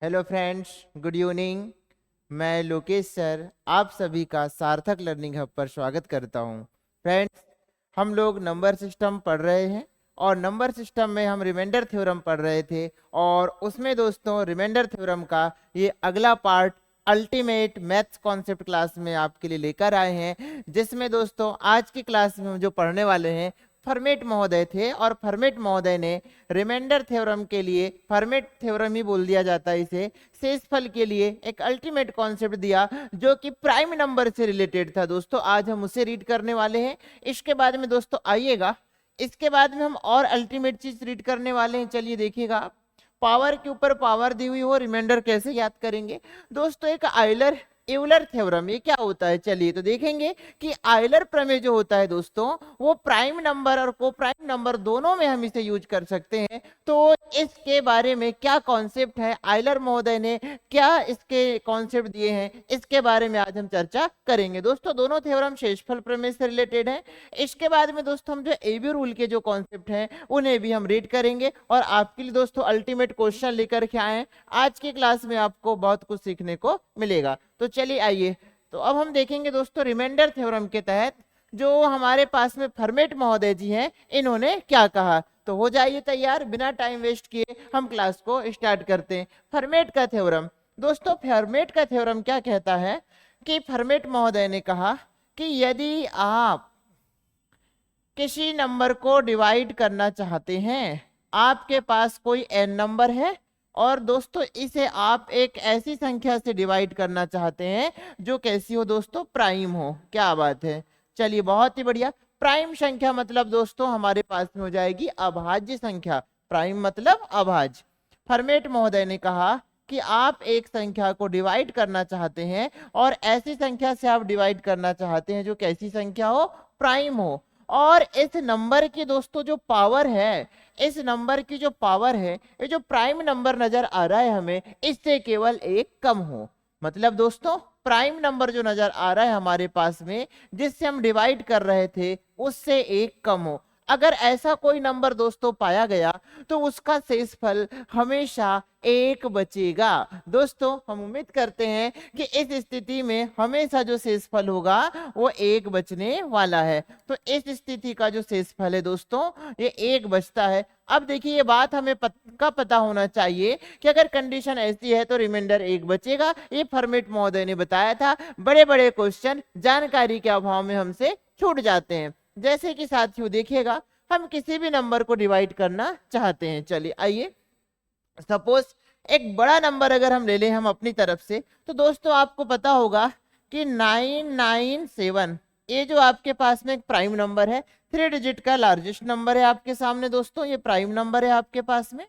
Hello friends, good evening. मैं Lokesh sir आप सभी का सार्थक लर्निंग हब पर स्वागत करता हूं। फ्रेंड्स, हम लोग नंबर सिस्टम पढ़ रहे हैं और नंबर सिस्टम में हम रिमाइंडर थ्योरम पढ़ रहे थे और उसमें दोस्तों रिमाइंडर थ्योरम का ये अगला part ultimate maths concept class में आपके लिए लेकर आए हैं, जिसमें दोस्तों आज की क्लास में हम जो पढ़ने वाले हैं फर्मेट महोदय थे। और फर्मेट महोदय ने रिमाइंडर थ्योरम के लिए, फर्मेट थ्योरम ही बोल दिया जाता है इसे, शेषफल के लिए एक अल्टीमेट कॉन्सेप्ट दिया जो कि प्राइम नंबर से रिलेटेड था। दोस्तों आज हम उसे रीड करने वाले हैं। इसके बाद में दोस्तों आइएगा, इसके बाद में हम और अल्टीमेट चीज रीड करने वाले हैं। चलिए देखिएगा आप, पावर के ऊपर पावर दी हुई हो, रिमाइंडर कैसे याद करेंगे दोस्तों। एक आइलर यूलर थ्योरम, ये क्या होता है चलिए तो देखेंगे कि आइलर प्रमेय जो होता है दोस्तों वो प्राइम नंबर और को प्राइम नंबर दोनों में हम इसे यूज कर सकते हैं। तो इसके बारे में क्या कॉन्सेप्ट है, आइलर महोदय ने क्या इसके कॉन्सेप्ट दिए हैं, इसके बारे में आज हम चर्चा करेंगे। दोस्तों दोनों थ्योरम शेषफल प्रमेय से रिलेटेड है। इसके बाद में दोस्तों हम जो एबी रूल के जो कॉन्सेप्ट हैं उन्हें भी हम रीड करेंगे और आपके लिए दोस्तों अल्टीमेट क्वेश्चन लेकर के आए हैं। आज की क्लास में आपको बहुत कुछ सीखने को मिलेगा। तो चलिए आइए, तो अब हम देखेंगे दोस्तों रिमाइंडर थ्योरम के तहत जो हमारे पास में फर्मेट महोदय जी हैं इन्होंने क्या कहा। तो हो जाइए तैयार, बिना टाइम वेस्ट किए हम क्लास को स्टार्ट करते हैं। फर्मेट का थ्योरम दोस्तों, फर्मेट का थ्योरम क्या कहता है कि फर्मेट महोदय ने कहा कि यदि आप किसी नंबर को डिवाइड करना चाहते हैं, आपके पास कोई n नंबर है और दोस्तों इसे आप एक ऐसी संख्या से डिवाइड करना चाहते हैं जो कैसी हो दोस्तों, प्राइम हो। क्या बात है, चलिए बहुत ही बढ़िया। प्राइम संख्या मतलब दोस्तों हमारे पास में हो जाएगी अभाज्य संख्या। प्राइम मतलब अभाज्य। फर्मेट महोदय ने कहा कि आप एक संख्या को डिवाइड करना चाहते हैं और ऐसी संख्या से आप डिवाइड करना चाहते हैं जो कैसी संख्या हो, प्राइम हो। और इस नंबर की दोस्तों जो पावर है, इस नंबर की जो पावर है, ये जो प्राइम नंबर नजर आ रहा है हमें, इससे केवल एक कम हो। मतलब दोस्तों प्राइम नंबर जो नजर आ रहा है हमारे पास में जिससे हम डिवाइड कर रहे थे उससे एक कम हो। अगर ऐसा कोई नंबर दोस्तों पाया गया तो उसका शेषफल हमेशा एक बचेगा। दोस्तों हम उम्मीद करते हैं कि इस स्थिति में हमेशा जो शेषफल होगा वो एक बचने वाला है। तो इस स्थिति का जो शेषफल है दोस्तों ये एक बचता है। अब देखिए ये बात हमें पक्का पता होना चाहिए कि अगर कंडीशन ऐसी है तो रिमाइंडर एक बचेगा। ये फर्मेट महोदय ने बताया था। बड़े बड़े क्वेश्चन जानकारी के अभाव में हमसे छूट जाते हैं। जैसे कि साथियों देखिएगा, हम किसी भी नंबर को डिवाइड करना चाहते हैं। चलिए आइए, सपोज एक बड़ा नंबर अगर हम ले लें हम अपनी तरफ से, तो दोस्तों आपको पता होगा कि 997 ये जो आपके पास में एक प्राइम नंबर है, 3 डिजिट का लार्जेस्ट नंबर है आपके सामने दोस्तों, ये प्राइम नंबर है आपके पास में।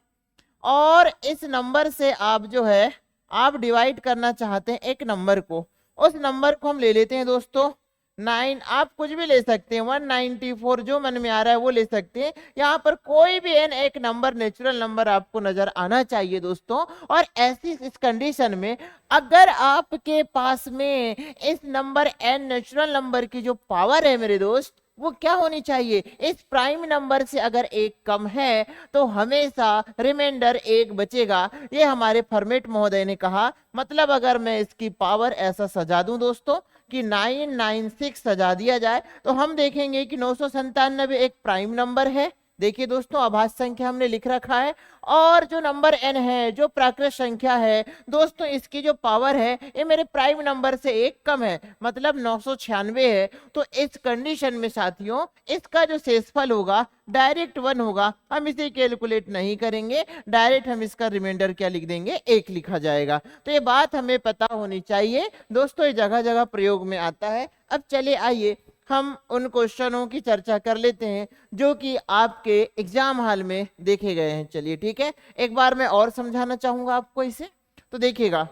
और इस नंबर से आप जो है आप डिवाइड करना चाहते हैं एक नंबर को। उस नंबर को हम ले लेते हैं दोस्तों 9, आप कुछ भी ले सकते हैं, 194 जो मन में आ रहा है वो ले सकते हैं। यहाँ पर कोई भी n एक नंबर, नेचुरल नंबर आपको नजर आना चाहिए दोस्तों। और ऐसी इस कंडीशन में अगर आपके पास में इस नंबर n नेचुरल नंबर की जो पावर है मेरे दोस्त वो क्या होनी चाहिए, इस प्राइम नंबर से अगर एक कम है तो हमेशा रिमाइंडर एक बचेगा। ये हमारे फर्मेट महोदय ने कहा। मतलब अगर मैं इसकी पावर ऐसा सजा दूं दोस्तों कि 996 सजा दिया जाए तो हम देखेंगे कि 997 एक प्राइम नंबर है। देखिए दोस्तों अभाज्य संख्या हमने लिख रखा है। और जो नंबर n है, जो प्राकृत संख्या है दोस्तों, इसकी जो पावर है ये मेरे प्राइम नंबर से एक कम है, मतलब 996 है। तो इस कंडीशन में साथियों इसका जो शेषफल होगा डायरेक्ट 1 होगा। हम इसे कैलकुलेट नहीं करेंगे, डायरेक्ट हम इसका रिमाइंडर क्या लिख देंगे, एक लिखा जाएगा। तो ये बात हमें पता होनी चाहिए दोस्तों, ये जगह जगह प्रयोग में आता है। अब चलिए आइए हम उन क्वेश्चनों की चर्चा कर लेते हैं जो कि आपके एग्जाम हॉल में देखे गए हैं। चलिए ठीक है, एक बार मैं और समझाना चाहूंगा आपको इसे। तो देखिएगा,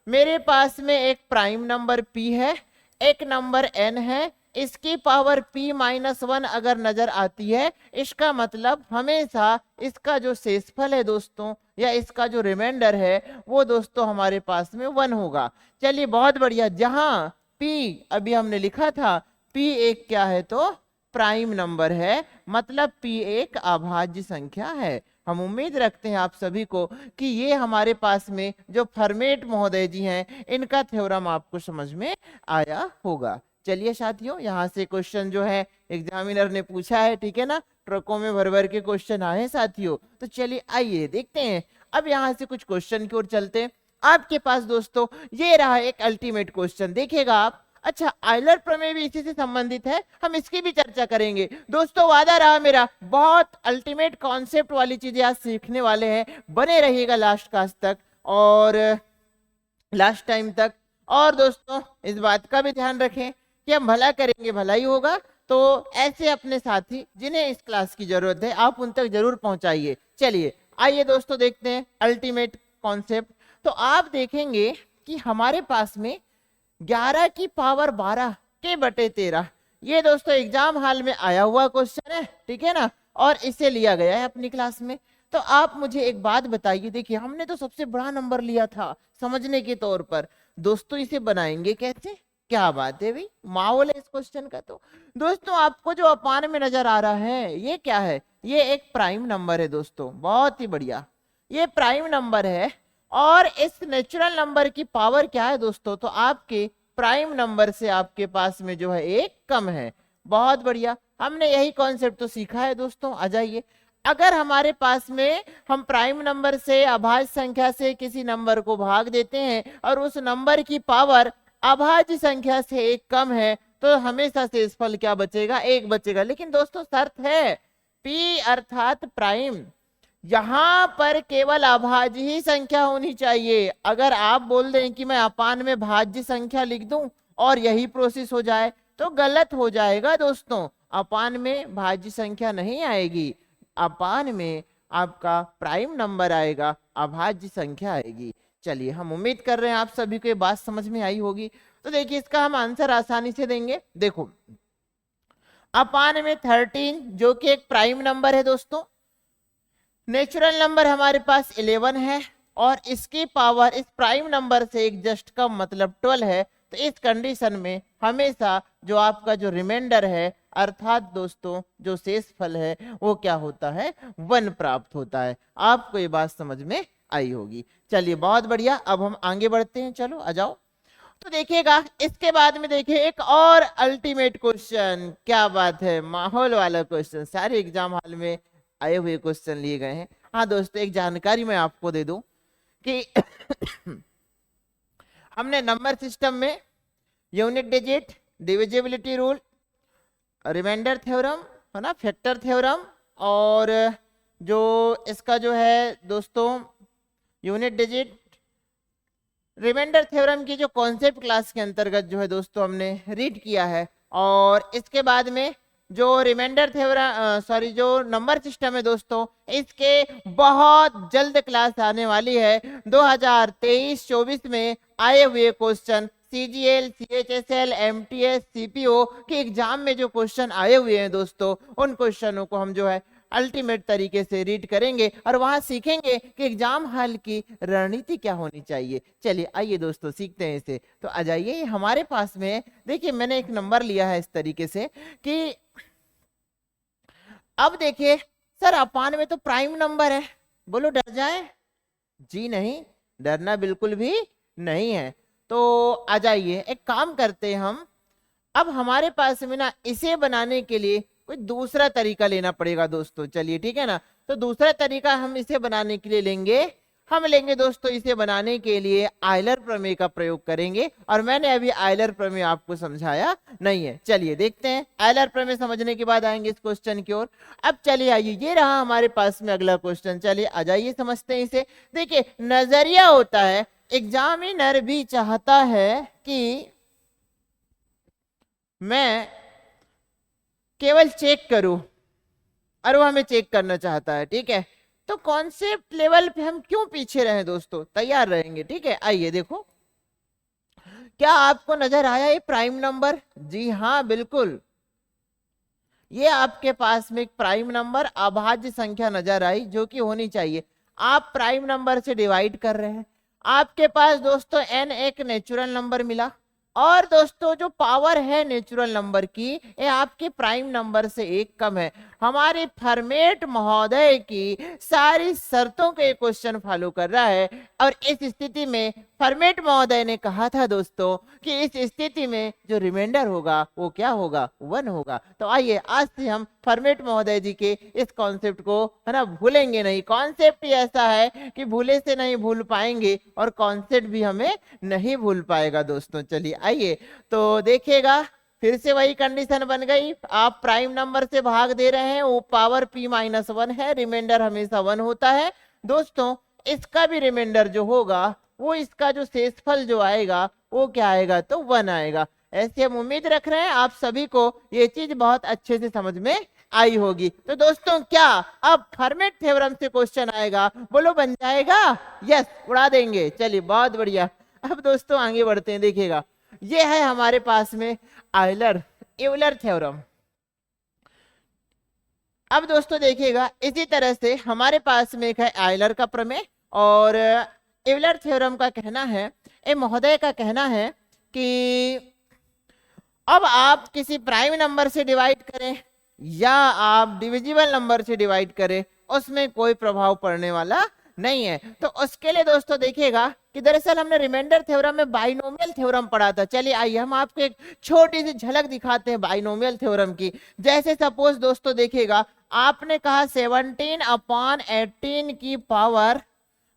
मेरे पास में एक प्राइम नंबर p है, एक नंबर n है, इसकी पावर p-1 अगर नजर आती है, इसका मतलब हमेशा इसका जो शेषफल है दोस्तों या इसका जो रिमाइंडर है वो दोस्तों हमारे पास में 1 होगा। चलिए बहुत बढ़िया, जहां p अभी हमने लिखा था p एक क्या है तो प्राइम नंबर है, मतलब p एक अभाज्य संख्या है। हम उम्मीद रखते हैं आप सभी को कि ये हमारे पास में जो फर्मेट महोदय जी हैं इनका थ्योरम आपको समझ में आया होगा। चलिए साथियों, यहाँ से क्वेश्चन जो है एग्जामिनर ने पूछा है, ठीक है ना, ट्रकों में भर भर के क्वेश्चन आए हैं साथियों। तो चलिए आइए देखते हैं। अब यहाँ से कुछ क्वेश्चन की ओर चलते हैं। आपके पास दोस्तों ये रहा एक अल्टीमेट क्वेश्चन, देखिएगा आप। अच्छा, आयलर प्रमेय भी इसी से संबंधित है, हम इसकी भी चर्चा करेंगे दोस्तों। वादा रहा मेरा, बहुत अल्टीमेट कॉन्सेप्ट वाली चीजें आज सीखने वाले हैं। बने रहिएगा लास्ट क्लास तक और लास्ट टाइम तक। और दोस्तों इस बात का भी ध्यान रखें कि हम भला करेंगे भला ही होगा, तो ऐसे अपने साथी जिन्हें इस क्लास की जरूरत है आप उन तक जरूर पहुंचाइए। चलिए आइए दोस्तों देखते हैं अल्टीमेट कॉन्सेप्ट। तो आप देखेंगे कि हमारे पास में 11 की पावर 12 के बटे 13, ये दोस्तों एग्जाम हॉल में आया हुआ क्वेश्चन है, ठीक है ना, और इसे लिया गया है अपनी क्लास में। तो आप मुझे एक बात बताइए, देखिए हमने तो सबसे बड़ा नंबर लिया था समझने के तौर पर, दोस्तों इसे बनाएंगे कैसे? क्या बात है भाई, माहौल है इस क्वेश्चन का। तो दोस्तों आपको जो अपान में नजर आ रहा है ये क्या है? ये एक प्राइम नंबर है दोस्तों, बहुत ही बढ़िया, ये प्राइम नंबर है। और इस नेचुरल नंबर की पावर क्या है दोस्तों? तो आपके प्राइम नंबर से आपके पास में जो है एक कम है। बहुत बढ़िया, हमने यही कॉन्सेप्ट तो सीखा है दोस्तों। आ जाइए, अगर हमारे पास में हम प्राइम नंबर से अभाज्य संख्या से किसी नंबर को भाग देते हैं और उस नंबर की पावर अभाज्य संख्या से एक कम है, तो हमेशा शेषफल क्या बचेगा? एक बचेगा। लेकिन दोस्तों शर्त है, p अर्थात प्राइम, यहां पर केवल अभाज्य ही संख्या होनी चाहिए। अगर आप बोल दें कि मैं अपान में भाज्य संख्या लिख दूं और यही प्रोसेस हो जाए तो गलत हो जाएगा दोस्तों। अपान में भाज्य संख्या नहीं आएगी, अपान में आपका प्राइम नंबर आएगा, अभाज्य संख्या आएगी। चलिए, हम उम्मीद कर रहे हैं आप सभी को ये बात समझ में आई होगी। तो देखिए इसका हम आंसर आसानी से देंगे। देखो अपान में 13 जो कि एक प्राइम नंबर है दोस्तों, नेचुरल नंबर हमारे पास 11 है और इसकी पावर इस प्राइम नंबर से एक जस्ट कम मतलब 12 है। तो इस कंडीशन में हमेशा जो आपका जो रिमाइंडर है अर्थात दोस्तों जो शेषफल है वो क्या होता है? 1 प्राप्त होता है। आपको ये बात समझ में आई होगी। चलिए बहुत बढ़िया, अब हम आगे बढ़ते हैं, चलो आ जाओ। तो देखिएगा इसके बाद में देखिए एक और अल्टीमेट क्वेश्चन, क्या बात है, माहौल वाला क्वेश्चन, सारे एग्जाम हॉल में आए हुए क्वेश्चन लिए गए हैं। हाँ दोस्तों, एक जानकारी मैं आपको दे दूं कि हमने नंबर सिस्टम में unit digit, divisibility rule, remainder theorem है ना, फैक्टर थ्योरम, और जो इसका जो है दोस्तों यूनिट डिजिट रिमाइंडर थ्योरम की जो कॉन्सेप्ट क्लास के अंतर्गत जो है दोस्तों हमने रीड किया है। और इसके बाद में जो रिमाइंडर थ्योरम सॉरी जो नंबर सिस्टम है दोस्तों, इसके बहुत जल्द क्लास आने वाली है। 2023-24 में आए हुए question CGL, CHSL, MTS, CPO के एग्जाम में जो क्वेश्चन आए हुए हैं दोस्तों, उन क्वेश्चनों को हम जो है अल्टीमेट तरीके से रीड करेंगे और वहां सीखेंगे कि एग्जाम हॉल की रणनीति क्या होनी चाहिए। चलिए आइए दोस्तों सीखते हैं इसे। तो आ जाइए, हमारे पास में देखिए मैंने एक नंबर लिया है इस तरीके से कि अब देखिए सर अपान में तो प्राइम नंबर है, बोलो डर जाए? जी नहीं, डरना बिल्कुल भी नहीं है। तो आ जाइए एक काम करते हैं हम, अब हमारे पास में ना इसे बनाने के लिए कोई दूसरा तरीका लेना पड़ेगा दोस्तों। चलिए ठीक है ना, तो दूसरा तरीका हम इसे बनाने के लिए लेंगे, हम लेंगे दोस्तों इसे बनाने के लिए आयलर प्रमेय का प्रयोग करेंगे। और मैंने अभी आयलर प्रमेय आपको समझाया नहीं है। चलिए देखते हैं, आयलर प्रमेय समझने के बाद आएंगे इस क्वेश्चन की ओर। अब चलिए आइए, ये रहा हमारे पास में अगला क्वेश्चन। चलिए आ जाइए समझते हैं इसे। देखिए नजरिया होता है, एग्जामिनर भी चाहता है कि मैं केवल चेक करूं और वो हमें चेक करना चाहता है, ठीक है। तो कॉन्सेप्ट लेवल पे हम क्यों पीछे रहे दोस्तों, तैयार रहेंगे, ठीक है। आइए देखो, क्या आपको नजर आया ये प्राइम नंबर? जी हाँ बिल्कुल, ये आपके पास में एक प्राइम नंबर अभाज्य संख्या नजर आई जो कि होनी चाहिए। आप प्राइम नंबर से डिवाइड कर रहे हैं, आपके पास दोस्तों n एक नेचुरल नंबर मिला और दोस्तों जो पावर है नेचुरल नंबर की, ये आपके प्राइम नंबर से एक कम है। हमारे फर्मेट महोदय की सारी शर्तों के क्वेश्चन फॉलो कर रहा है, और इस स्थिति में फर्मेट महोदय ने कहा था दोस्तों कि इस स्थिति में जो रिमाइंडर होगा वो क्या होगा, 1 होगा। तो आइए आज से हम फर्मेट महोदय जी के इस कॉन्सेप्ट को है ना भूलेंगे नहीं। कॉन्सेप्ट ही ऐसा है कि भूले से नहीं भूल पाएंगे, और कॉन्सेप्ट भी हमें नहीं भूल पाएगा दोस्तों। चलिए आइए तो देखिएगा, फिर से वही कंडीशन बन गई। आप प्राइम नंबर से भाग दे रहे हैं, वो पावर p-1 है, रिमाइंडर हमेशा 1 होता है दोस्तों। इसका भी रिमाइंडर जो होगा वो इसका जो शेषफल जो आएगा वो क्या आएगा, तो 1 आएगा। ऐसे हम उम्मीद रख रहे हैं आप सभी को ये चीज बहुत अच्छे से समझ में आई होगी। तो दोस्तों क्या अब फर्मेट थ्योरम से क्वेश्चन आएगा, बोलो बन जाएगा? यस, उड़ा देंगे। चलिए बहुत बढ़िया। अब दोस्तों आगे बढ़ते हैं, देखिएगा ये है हमारे पास में यूलर थ्योरम। अब दोस्तों देखिएगा इसी तरह से हमारे पास में एक है आयलर का प्रमेय, और यूलर थ्योरम का कहना है, ये महोदय का कहना है कि अब आप किसी प्राइम नंबर से डिवाइड करें या आप डिविजिबल नंबर से डिवाइड करें, उसमें कोई प्रभाव पड़ने वाला नहीं है। तो उसके लिए दोस्तों देखिएगा कि दरअसल हमने रिमाइंडर थ्योरम में बाइनोमियल थ्योरम पढ़ा था। चलिए आइए हम आपको एक छोटी सी झलक दिखाते हैं बाइनोमियल थ्योरम की। जैसे सपोज दोस्तों देखिएगा, आपने कहा 17/18 की पावर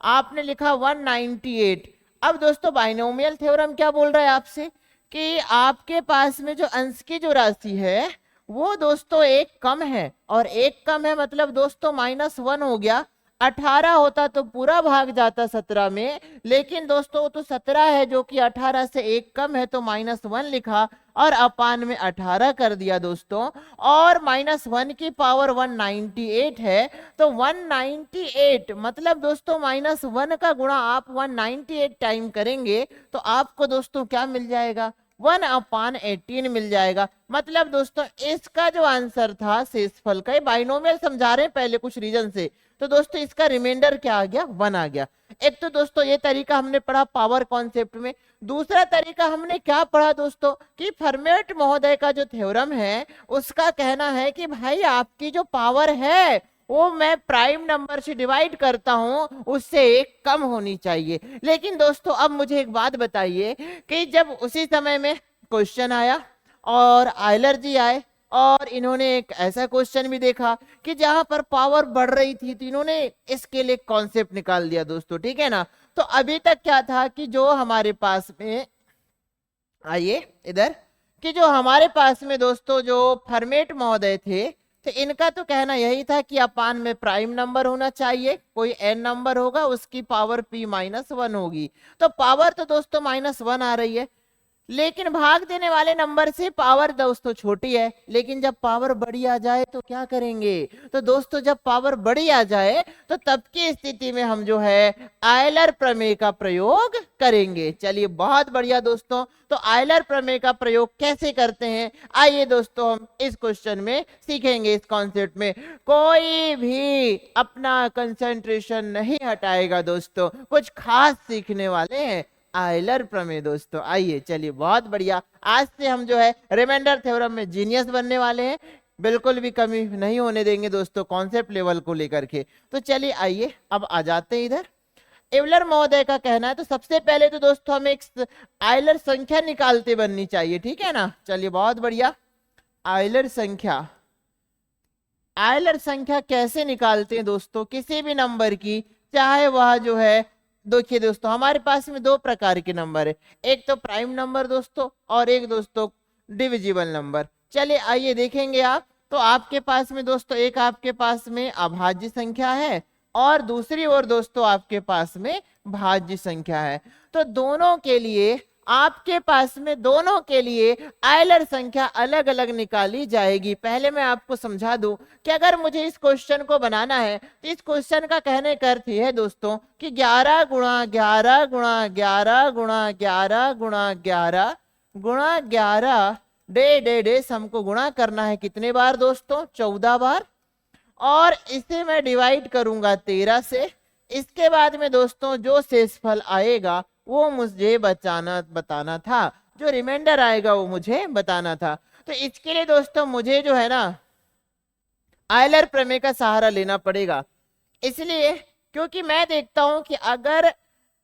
आपने लिखा 198। अब दोस्तों बाइनोमियल थ्योरम क्या बोल रहा है आपसे कि आपके पास में जो अंश की जो राशि है वो दोस्तों एक कम है, और एक कम है मतलब दोस्तों -1 हो गया। 18 होता तो पूरा भाग जाता 17 में, लेकिन दोस्तों तो 17 है जो कि 18 से एक कम है, तो -1 लिखा और अपान में 18 कर दिया दोस्तों। और -1 की पावर 198 है, तो 198 मतलब दोस्तों -1 का गुणा आप 198 टाइम करेंगे तो आपको दोस्तों क्या मिल जाएगा, 1/18 मिल जाएगा। मतलब दोस्तों इसका जो आंसर था शेषफल का, बाइनोमियल समझा रहे हैं पहले कुछ रीजन से, तो दोस्तों इसका रिमाइंडर क्या आ गया, 1 आ गया। एक तो दोस्तों ये तरीका हमने पढ़ा पावर कॉन्सेप्ट में। दूसरा तरीका हमने क्या पढ़ा दोस्तों कि फर्मेट महोदय का जो थ्योरम है उसका कहना है कि भाई आपकी जो पावर है वो मैं प्राइम नंबर से डिवाइड करता हूं उससे एक कम होनी चाहिए। लेकिन दोस्तों अब मुझे एक बात बताइए कि जब उसी समय में क्वेश्चन आया और आयलर जी आए और इन्होंने एक ऐसा क्वेश्चन भी देखा कि जहां पर पावर बढ़ रही थी, तो इन्होंने इसके लिए कॉन्सेप्ट निकाल दिया दोस्तों, ठीक है ना। तो अभी तक क्या था कि जो हमारे पास में, आइए इधर, कि जो हमारे पास में दोस्तों जो फर्मेट महोदय थे, तो इनका तो कहना यही था कि अपान में प्राइम नंबर होना चाहिए, कोई n नंबर होगा उसकी पावर p-1 होगी। तो पावर तो दोस्तों -1 आ रही है, लेकिन भाग देने वाले नंबर से पावर दोस्तों छोटी है। लेकिन जब पावर बड़ी आ जाए तो क्या करेंगे, तो दोस्तों जब पावर बड़ी आ जाए तो तब की स्थिति में हम जो है आयलर प्रमेय का प्रयोग करेंगे। चलिए बहुत बढ़िया दोस्तों, तो आयलर प्रमेय का प्रयोग कैसे करते हैं आइए दोस्तों हम इस क्वेश्चन में सीखेंगे। इस कॉन्सेप्ट में कोई भी अपना कंसंट्रेशन नहीं हटाएगा दोस्तों, कुछ खास सीखने वाले हैं आयलर प्रमेय दोस्तों। आइए चलिए बहुत बढ़िया, आज से हम जो है रिमाइंडर थ्योरम में जीनियस बनने वाले हैं, बिल्कुल भी कमी नहीं होने देंगे दोस्तों कॉन्सेप्ट लेवल को लेकर के। तो चलिए आइए अब आ जाते हैं इधर। यूलर महोदय का कहना है, तो सबसे पहले तो दोस्तों हमें एक आयलर संख्या निकालते बननी चाहिए, ठीक है ना। चलिए बहुत बढ़िया, आयलर संख्या, आयलर संख्या कैसे निकालते हैं दोस्तों किसी भी नंबर की, चाहे वह जो है, देखिए दोस्तों हमारे पास में दो प्रकार के नंबर है, एक तो प्राइम नंबर दोस्तों और एक दोस्तों डिविजिबल नंबर। चलिए आइए देखेंगे आप, तो आपके पास में दोस्तों एक आपके पास में अभाज्य संख्या है और दूसरी ओर दोस्तों आपके पास में भाज्य संख्या है। तो दोनों के लिए आपके पास में दोनों के लिए आयलर संख्या अलग अलग निकाली जाएगी। पहले मैं आपको समझा दूं कि अगर मुझे इस क्वेश्चन को बनाना है तो इस क्वेश्चन का कहने का अर्थ यह है दोस्तों कि 11 गुणा 11 गुणा 11 गुणा 11 गुणा 11 गुणा 11 डे हमको गुणा करना है कितने बार दोस्तों, 14 बार, और इसे मैं डिवाइड करूंगा 13 से। इसके बाद में दोस्तों जो शेषफल आएगा वो मुझे बताना था, जो रिमाइंडर आएगा वो मुझे बताना था। तो इसके लिए दोस्तों मुझे जो है ना आयलर प्रमेय का सहारा लेना पड़ेगा। इसलिए क्योंकि मैं देखता हूं कि अगर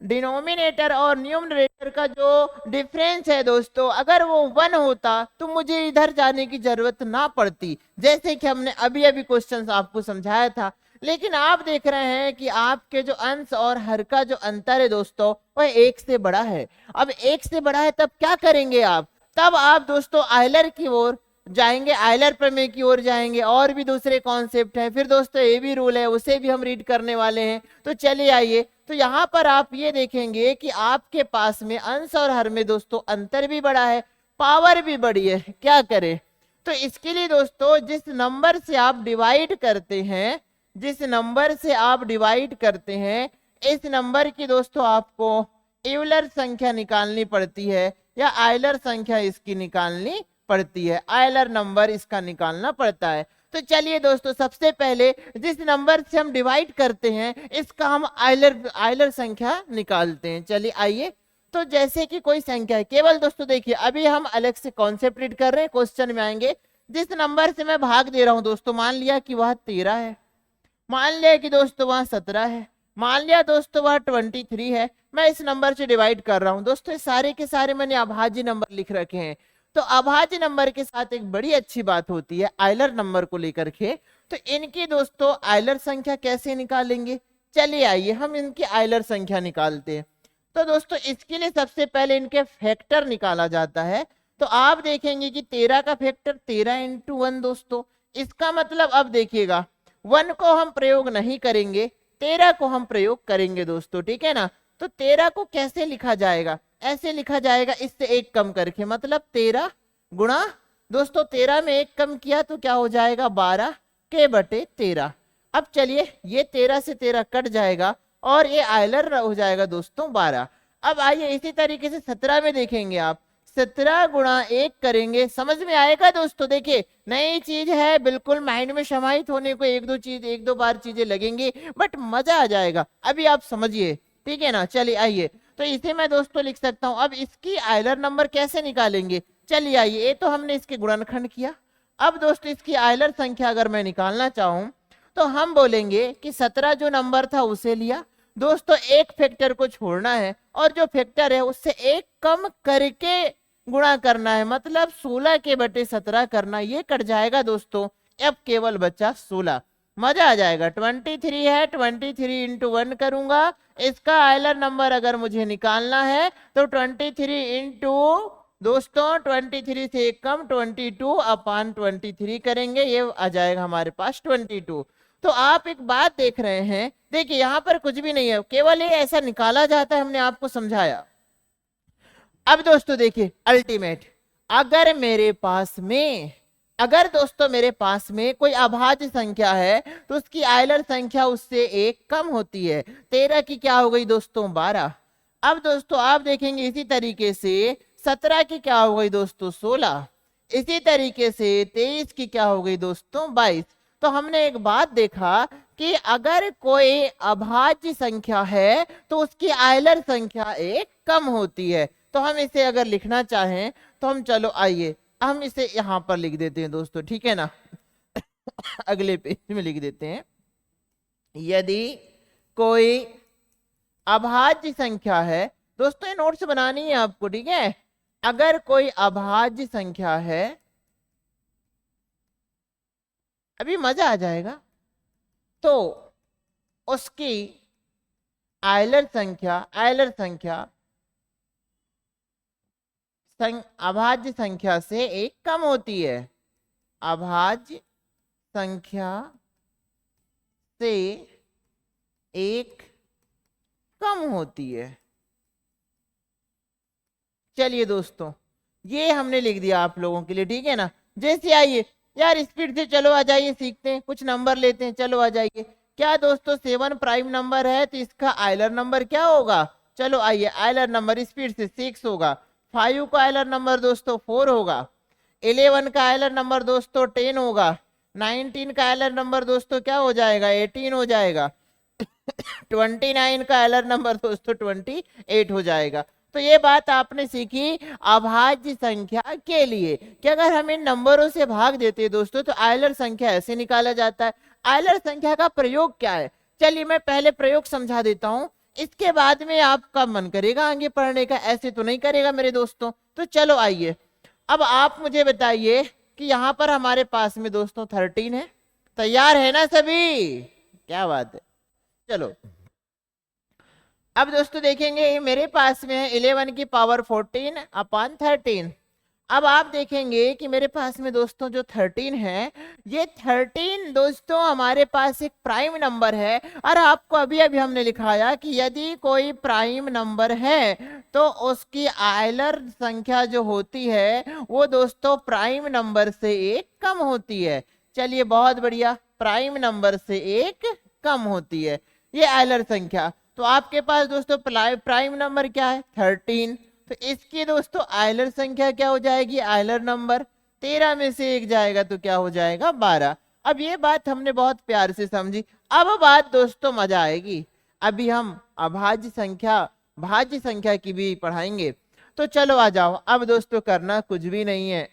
डिनोमिनेटर और न्यूमरेटर का जो डिफरेंस है दोस्तों, अगर वो 1 होता तो मुझे इधर जाने की जरूरत ना पड़ती, जैसे कि हमने अभी अभी क्वेश्चन आपको समझाया था। लेकिन आप देख रहे हैं कि आपके जो अंश और हर का जो अंतर है दोस्तों वह 1 से बड़ा है। अब 1 से बड़ा है तब क्या करेंगे आप? तब आप दोस्तों आयलर की ओर जाएंगे, आयलर प्रमेय की ओर जाएंगे। और भी दूसरे कॉन्सेप्ट हैं, फिर दोस्तों ये भी रूल है, उसे भी हम रीड करने वाले हैं। तो चलिए आइए, तो यहाँ पर आप ये देखेंगे कि आपके पास में अंश और हर में दोस्तों अंतर भी बड़ा है, पावर भी बड़ी है। क्या करें? तो इसके लिए दोस्तों जिस नंबर से आप डिवाइड करते हैं, जिस नंबर से आप डिवाइड करते हैं, इस नंबर की दोस्तों आपको यूलर संख्या निकालनी पड़ती है या आयलर संख्या इसकी निकालनी पड़ती है, आयलर नंबर इसका निकालना पड़ता है। तो चलिए दोस्तों सबसे पहले जिस नंबर से हम डिवाइड करते हैं इसका हम आयलर संख्या निकालते हैं। चलिए आइए, तो जैसे कि कोई संख्या है, केवल दोस्तों देखिए अभी हम अलग से कॉन्सेप्ट रीड कर रहे हैं, क्वेश्चन में आएंगे। जिस नंबर से मैं भाग दे रहा हूं दोस्तों, मान लिया कि वह 13 है, मान लिया कि दोस्तों वह 17 है, मान लिया दोस्तों वह 23 है, मैं इस नंबर से डिवाइड कर रहा हूं। दोस्तों सारे के सारे मैंने अभाज्य नंबर लिख रखे हैं। तो अभाज्य नंबर के साथ एक बड़ी अच्छी बात होती है आयलर नंबर को लेकर के, तो इनकी दोस्तों आयलर संख्या कैसे निकालेंगे? चलिए आइए हम इनकी आयलर संख्या निकालते हैं। तो दोस्तों इसके लिए सबसे पहले इनके फैक्टर निकाला जाता है। तो आप देखेंगे कि 13 का फैक्टर 13 इंटू 1 दोस्तों, इसका मतलब अब देखिएगा 1 को हम प्रयोग नहीं करेंगे, 13 को हम प्रयोग करेंगे दोस्तों, ठीक है ना। तो 13 को कैसे लिखा जाएगा? ऐसे लिखा जाएगा, इससे 1 कम करके, मतलब 13 गुणा दोस्तों 13 में 1 कम किया तो क्या हो जाएगा 12 के बटे 13। अब चलिए ये 13 से 13 कट जाएगा और ये आयलर हो जाएगा दोस्तों 12। अब आइए इसी तरीके से 17 में देखेंगे आप, 17 गुणा 1 करेंगे, समझ में आएगा दोस्तों। देखिए नई चीज है, बिल्कुल माइंड में समाहित होने को एक दो बार चीजें लगेंगी, बट मजा आ जाएगा, अभी आप समझिए, ठीक है ना। चलिए आइए, तो इसे मैं दोस्तों लिख सकता हूं। अब इसकी आयलर नंबर कैसे निकालेंगे? चलिए आइए, ये तो हमने इसके गुणनखंड किया। अब दोस्तों इसकी आयलर संख्या अगर मैं निकालना चाहूं तो हम बोलेंगे कि 17 जो नंबर था उसे लिया दोस्तों, एक फैक्टर को छोड़ना है और जो फैक्टर है उससे 1 कम करके गुणा करना है, मतलब 16 के बटे 17 करना, ये कट जाएगा दोस्तों। अब केवल बचा 16, मजा आ जाएगा। 23 है, 23 इंटू 1 करूंगा, इसका आयलर नंबर अगर मुझे निकालना है तो 23 इंटू दोस्तों 23 से 1 कम 22 अपान 23 करेंगे, ये आ जाएगा हमारे पास 22। तो आप एक बात देख रहे हैं, देखिए यहाँ पर कुछ भी नहीं है, केवल ये ऐसा निकाला जाता है, हमने आपको समझाया। अब दोस्तों देखिए अल्टीमेट, अगर मेरे पास में, अगर दोस्तों मेरे पास में कोई अभाज्य संख्या है तो उसकी आयलर संख्या उससे 1 कम होती है। 13 की क्या हो गई दोस्तों 12। अब दोस्तों आप देखेंगे इसी तरीके से 17 की क्या हो गई दोस्तों 16, इसी तरीके से 23 की क्या हो गई दोस्तों 22। तो हमने एक बात देखा कि अगर कोई अभाज्य संख्या है तो उसकी आयलर संख्या 1 कम होती है। तो हम इसे अगर लिखना चाहें तो हम, चलो आइए हम इसे यहां पर लिख देते हैं दोस्तों, ठीक है ना। अगले पेज में लिख देते हैं, यदि कोई अभाज्य संख्या है, दोस्तों ये नोट्स बनानी है आपको, ठीक है। अगर कोई अभाज्य संख्या है, अभी मजा आ जाएगा, तो उसकी आयलर संख्या अभाज्य संख्या से 1 कम होती है, अभाज्य संख्या से 1 कम होती है। चलिए दोस्तों ये हमने लिख दिया आप लोगों के लिए, ठीक है ना। जैसे आइए यार स्पीड से चलो आ जाइए, सीखते हैं, कुछ नंबर लेते हैं, चलो आ जाइए। क्या दोस्तों 7 प्राइम नंबर है तो इसका आयलर नंबर क्या होगा? चलो आइए, आयलर नंबर स्पीड से 6 होगा, 5 का आयलर नंबर दोस्तों 4 होगा, 11 का आयलर नंबर दोस्तों 10 होगा, 19 का आयलर नंबर दोस्तों क्या हो जाएगा 18 हो जाएगा, 29 का आयलर नंबर दोस्तों 28 हो जाएगा। तो ये बात आपने सीखी अभाज्य संख्या के लिए कि अगर हम इन नंबरों से भाग देते हैं दोस्तों तो आयलर संख्या ऐसे निकाला जाता है। आयलर संख्या का प्रयोग क्या है, चलिए मैं पहले प्रयोग समझा देता हूं, इसके बाद में आपका मन करेगा आगे पढ़ने का, ऐसे तो नहीं करेगा मेरे दोस्तों। तो चलो आइए, अब आप मुझे बताइए कि यहाँ पर हमारे पास में दोस्तों 13 है। तैयार है ना सभी? क्या बात है। चलो अब दोस्तों देखेंगे मेरे पास में है 11 की पावर 14 अपॉन 13। अब आप देखेंगे कि मेरे पास में दोस्तों जो 13 है, ये 13 दोस्तों हमारे पास एक प्राइम नंबर है। और आपको अभी अभी हमने लिखाया कि यदि कोई प्राइम नंबर है तो उसकी आयलर संख्या जो होती है वो दोस्तों प्राइम नंबर से एक कम होती है। चलिए बहुत बढ़िया, प्राइम नंबर से एक कम होती है ये आयलर संख्या। तो आपके पास दोस्तों प्राइम नंबर क्या है 13, तो इसकी दोस्तों आयलर संख्या क्या हो जाएगी, आयलर नंबर 13 में से एक जाएगा तो क्या हो जाएगा 12। अब ये बात हमने बहुत प्यार से समझी। अब बात दोस्तों मजा आएगी, अभी हम अभाज्य संख्या भाज्य संख्या की भी पढ़ाएंगे। तो चलो आ जाओ, अब दोस्तों करना कुछ भी नहीं है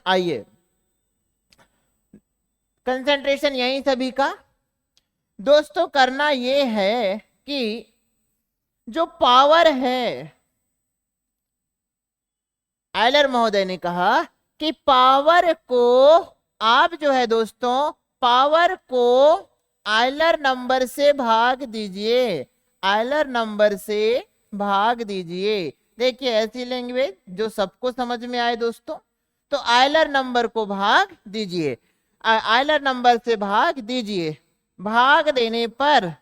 आइए कंसंट्रेशन यही सभी का। दोस्तों करना ये है कि जो पावर है, आयलर महोदय ने कहा कि पावर को आप जो है दोस्तों पावर को आयलर नंबर से भाग दीजिए, आयलर नंबर से भाग दीजिए। देखिए ऐसी लैंग्वेज जो सबको समझ में आए दोस्तों, तो आयलर नंबर को भाग दीजिए, आयलर नंबर से भाग दीजिए। भाग देने पर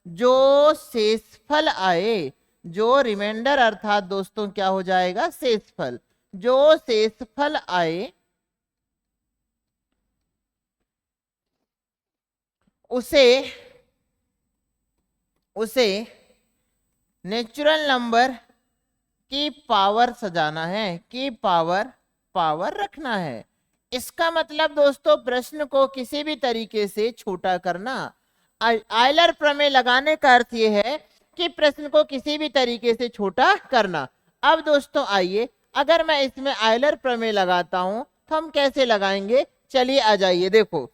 जो शेषफल आए, जो रिमाइंडर अर्थात दोस्तों क्या हो जाएगा शेषफल, जो शेषफल आए उसे नेचुरल नंबर की पावर सजाना है, की पावर रखना है। इसका मतलब दोस्तों प्रश्न को किसी भी तरीके से छोटा करना। आयलर प्रमेय लगाने का अर्थ यह है कि प्रश्न को किसी भी तरीके से छोटा करना। अब दोस्तों आइए, अगर मैं इसमें आयलर प्रमेय लगाता हूं तो हम कैसे लगाएंगे, चलिए आ जाइए। देखो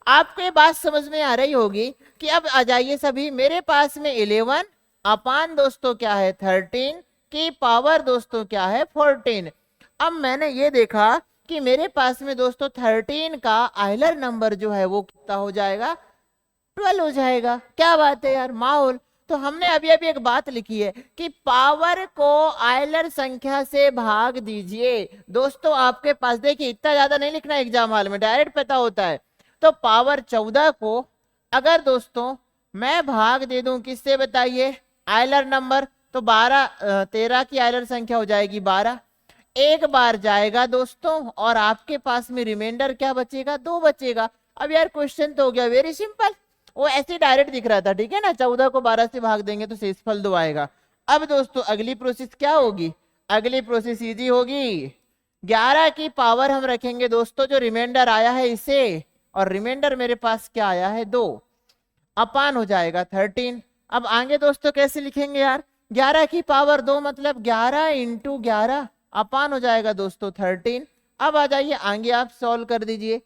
आपको ये बात समझ में आ रही होगी कि अब आ जाइए सभी, मेरे पास में 11 अपान दोस्तों क्या है 13 की पावर दोस्तों क्या है 14। अब मैंने ये देखा कि मेरे पास में दोस्तों 13 का आयलर नंबर जो है वो कितना हो जाएगा 12 हो जाएगा। क्या बात है यार, माहौल। तो हमने अभी अभी एक बात लिखी है कि पावर को आयलर संख्या से भाग दीजिए। दोस्तों आपके पास देखिए इतना ज्यादा नहीं लिखना एग्जाम हॉल में, डायरेक्ट पता होता है। तो पावर 14 को अगर दोस्तों मैं भाग दे दूं किससे बताइए, आयलर नंबर, तो 13 की आयलर संख्या हो जाएगी 12, एक बार जाएगा दोस्तों और आपके पास में रिमाइंडर क्या बचेगा 2 बचेगा। अब यार क्वेश्चन तो हो गया वेरी सिंपल, वो ऐसे डायरेक्ट दिख रहा था, ठीक है ना। 14 को 12 से भाग देंगे तो शेषफल 2 आएगा। अब दोस्तों अगली प्रोसेस क्या होगी, अगली प्रोसेस इजी होगी। 11 की पावर हम रखेंगे दोस्तों जो रिमाइंडर आया है इसे, और रिमाइंडर मेरे पास क्या आया है 2, अपान हो जाएगा 13। अब आगे दोस्तों कैसे लिखेंगे यार, 11 की पावर 2 मतलब 11 इंटू 11 अपान हो जाएगा दोस्तों 13। अब आ जाइए आगे आप सॉल्व कर दीजिए।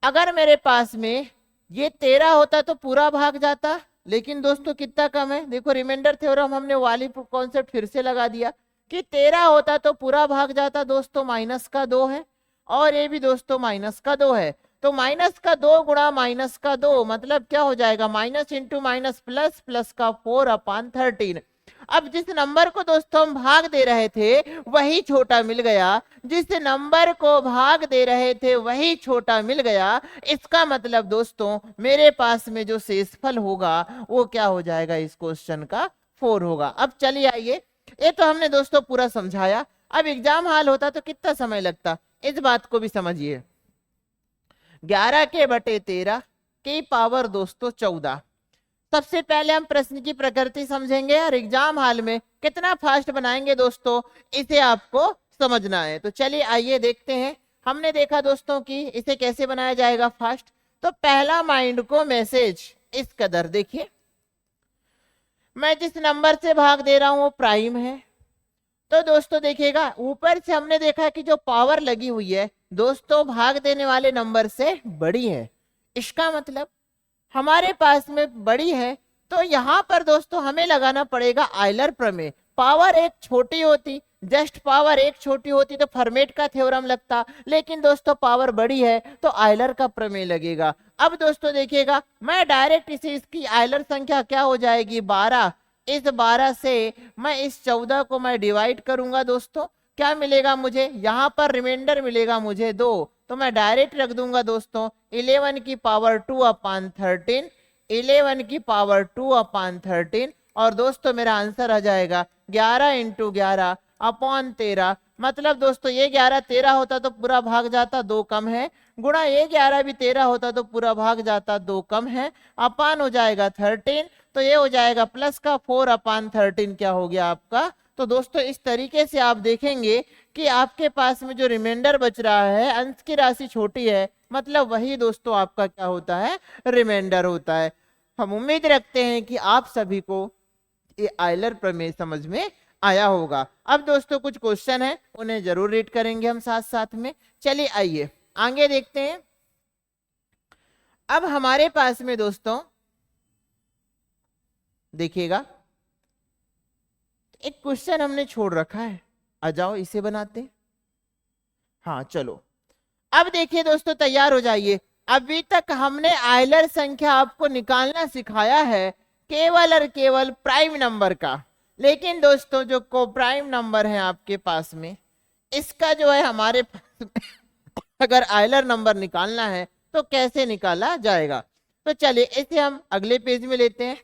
अगर मेरे पास में ये 13 होता तो पूरा भाग जाता, लेकिन दोस्तों कितना कम है, देखो रिमाइंडर थ्योरम हमने वाली कॉन्सेप्ट फिर से लगा दिया कि 13 होता तो पूरा भाग जाता दोस्तों, माइनस का 2 है और ये भी दोस्तों माइनस का 2 है, तो माइनस का 2 गुणा माइनस का 2 मतलब क्या हो जाएगा minus into minus plus, plus का 4 अपान 13। अब जिस नंबर को दोस्तों हम भाग दे रहे थे वही छोटा मिल गया, जिस नंबर को भाग दे रहे थे वही छोटा मिल गया। इसका मतलब दोस्तों मेरे पास में जो शेषफल होगा वो क्या हो जाएगा, इस क्वेश्चन का 4 होगा। अब चलिए आइए, ये तो हमने दोस्तों पूरा समझाया। अब एग्जाम हाल होता तो कितना समय लगता, इस बात को भी समझिए। 11 के बटे 13 की पावर दोस्तों 14। सबसे पहले हम प्रश्न की प्रकृति समझेंगे और एग्जाम हाल में कितना फास्ट बनाएंगे दोस्तों, इसे आपको समझना है। तो चलिए आइए देखते हैं। हमने देखा दोस्तों कि इसे कैसे बनाया जाएगा फास्ट। तो पहला माइंड को मैसेज इस कदर, देखिए मैं जिस नंबर से भाग दे रहा हूं वो प्राइम है। तो दोस्तों देखिएगा, ऊपर से हमने देखा कि जो पावर लगी हुई है दोस्तों भाग देने वाले नंबर से बड़ी है। इसका मतलब हमारे पास में बड़ी है, तो यहाँ पर दोस्तों हमें लगाना पड़ेगा आयलर प्रमेय। पावर एक छोटी होती, जस्ट पावर एक छोटी होती तो फर्मेट का थ्योरम लगता, लेकिन दोस्तों पावर बड़ी है तो आयलर का प्रमेय लगेगा। अब दोस्तों देखिएगा, मैं डायरेक्ट इसे, इसकी आयलर संख्या क्या हो जाएगी 12। इस 12 से मैं इस 14 को मैं डिवाइड करूंगा दोस्तों, क्या मिलेगा मुझे, यहाँ पर रिमाइंडर मिलेगा मुझे 2, तो मैं डायरेक्ट रख दूंगा दोस्तों 11 की पावर 2/13, 11 की पावर 2/13, और दोस्तों मेरा आंसर आ जाएगा 11 × 11/13। मतलब दोस्तों ये 11 13 होता तो पूरा भाग जाता, 2 कम है, गुणा ये 11 भी 13 होता तो पूरा भाग जाता, 2 कम है, अपान हो जाएगा 13, तो ये हो जाएगा प्लस का 4/13 क्या हो गया आपका। तो दोस्तों इस तरीके से आप देखेंगे कि आपके पास में जो रिमाइंडर बच रहा है, अंश की राशि छोटी है, मतलब वही दोस्तों आपका क्या होता है, रिमाइंडर होता है। हम उम्मीद रखते हैं कि आप सभी को ये आयलर प्रमेय समझ में आया होगा। अब दोस्तों कुछ क्वेश्चन है, उन्हें जरूर रीड करेंगे हम साथ साथ में। चलिए आइए आगे देखते हैं। अब हमारे पास में दोस्तों देखिएगा, एक क्वेश्चन हमने छोड़ रखा है, आ जाओ इसे बनाते। हाँ चलो, अब देखिए दोस्तों, तैयार हो जाइए। अभी तक हमने आयलर संख्या आपको निकालना सिखाया है केवल और केवल प्राइम नंबर का, लेकिन दोस्तों जो को प्राइम नंबर है आपके पास में, इसका जो है हमारे पास अगर आयलर नंबर निकालना है तो कैसे निकाला जाएगा। तो चलिए इसे हम अगले पेज में लेते हैं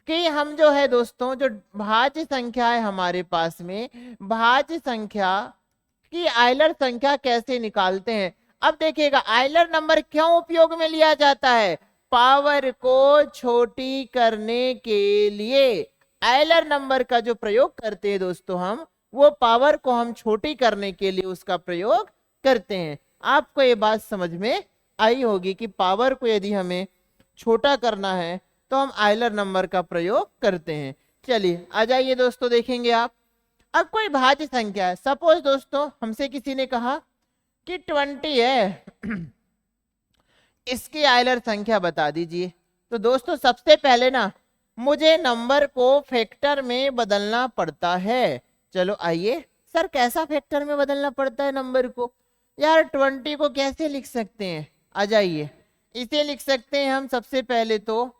कि हम जो है दोस्तों, जो भाज्य संख्या है हमारे पास में, भाज्य संख्या की आयलर संख्या कैसे निकालते हैं। अब देखिएगा, आयलर नंबर क्यों उपयोग में लिया जाता है, पावर को छोटी करने के लिए आयलर नंबर का जो प्रयोग करते हैं दोस्तों हम, वो पावर को हम छोटी करने के लिए उसका प्रयोग करते हैं। आपको ये बात समझ में आई होगी कि पावर को यदि हमें छोटा करना है तो हम आयलर नंबर का प्रयोग करते हैं। चलिए आ जाइए दोस्तों, देखेंगे आप। अब कोई भाज्य संख्या है, सपोज दोस्तों हमसे किसी ने कहा कि 20 है, इसकी आयलर संख्या बता दीजिए। तो दोस्तों सबसे पहले ना मुझे नंबर को फैक्टर में बदलना पड़ता है। चलो आइए, सर कैसा फैक्टर में बदलना पड़ता है नंबर को, यार 20 को कैसे लिख सकते हैं, आ जाइए इसे लिख सकते हैं हम सबसे पहले तो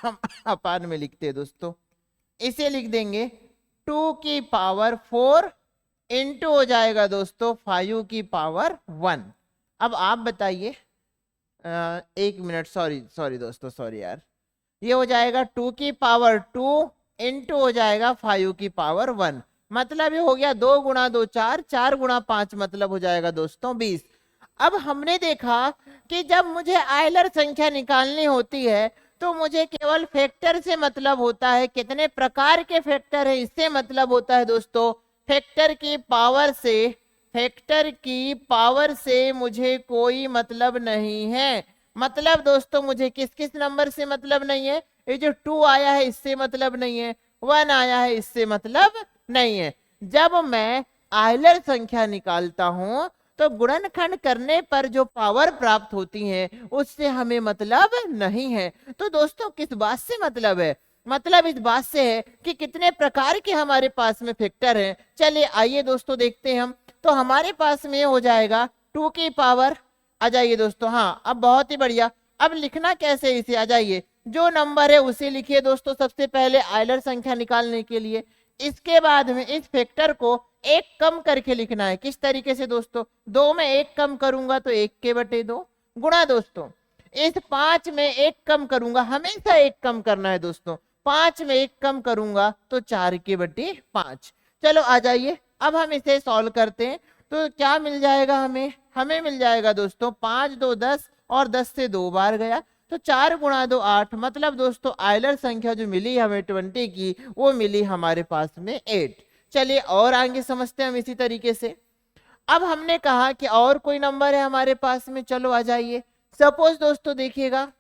हम अपान में लिखते हैं दोस्तों, इसे लिख देंगे 2 की पावर 4 इंटू हो जाएगा दोस्तों 5 की पावर 1। अब आप बताइए, 1 मिनट, सॉरी दोस्तों, सॉरी यार, ये हो जाएगा 2 की पावर 2 इंटू हो जाएगा 5 की पावर 1, मतलब ये हो गया 2 × 2 4, 4 × 5 मतलब हो जाएगा दोस्तों 20। अब हमने देखा कि जब मुझे आयलर संख्या निकालनी होती है तो मुझे केवल फैक्टर से मतलब होता है, कितने प्रकार के फैक्टर है इससे मतलब होता है दोस्तों, फैक्टर की पावर से, फैक्टर की पावर से मुझे कोई मतलब नहीं है। मतलब दोस्तों मुझे किस किस नंबर से मतलब नहीं है, ये जो 2 आया है इससे मतलब नहीं है, 1 आया है इससे मतलब नहीं है। जब मैं आयलर संख्या निकालता हूं तो गुणनखंड करने पर जो पावर प्राप्त होती है उससे हमें मतलब नहीं है। तो दोस्तों किस बात से मतलब है, मतलब इस बात से है कि कितने प्रकार के हमारे पास में फैक्टर हैं। चलिए आइए दोस्तों देखते हैं हम। तो हमारे पास में हो जाएगा 2 की पावर, आ जाइए दोस्तों, हाँ अब बहुत ही बढ़िया। अब लिखना कैसे इसे, आ जाइए, जो नंबर है उसे लिखिए दोस्तों सबसे पहले आयलर संख्या निकालने के लिए। इसके बाद में इस फैक्टर को 1 कम करके लिखना है। किस तरीके से दोस्तों, 2 में 1 कम करूंगा तो 1 के बटे 2, गुणा दोस्तों इस 5 में 1 कम करूंगा, हमेशा 1 कम करना है दोस्तों, 5 में 1 कम करूंगा तो 4 के बटे 5। चलो आ जाइए, अब हम इसे सॉल्व करते हैं। तो क्या मिल जाएगा हमें, हमें मिल जाएगा दोस्तों 5 2 10 और 10 से 2 बार गया तो 4 × 2 8, मतलब दोस्तों आयलर संख्या जो मिली हमें 20 की, वो मिली हमारे पास में 8। चलिए और आगे समझते हैं हम इसी तरीके से। अब हमने कहा कि और कोई नंबर है हमारे पास में, चलो आ जाइए। सपोज दोस्तों देखिएगा,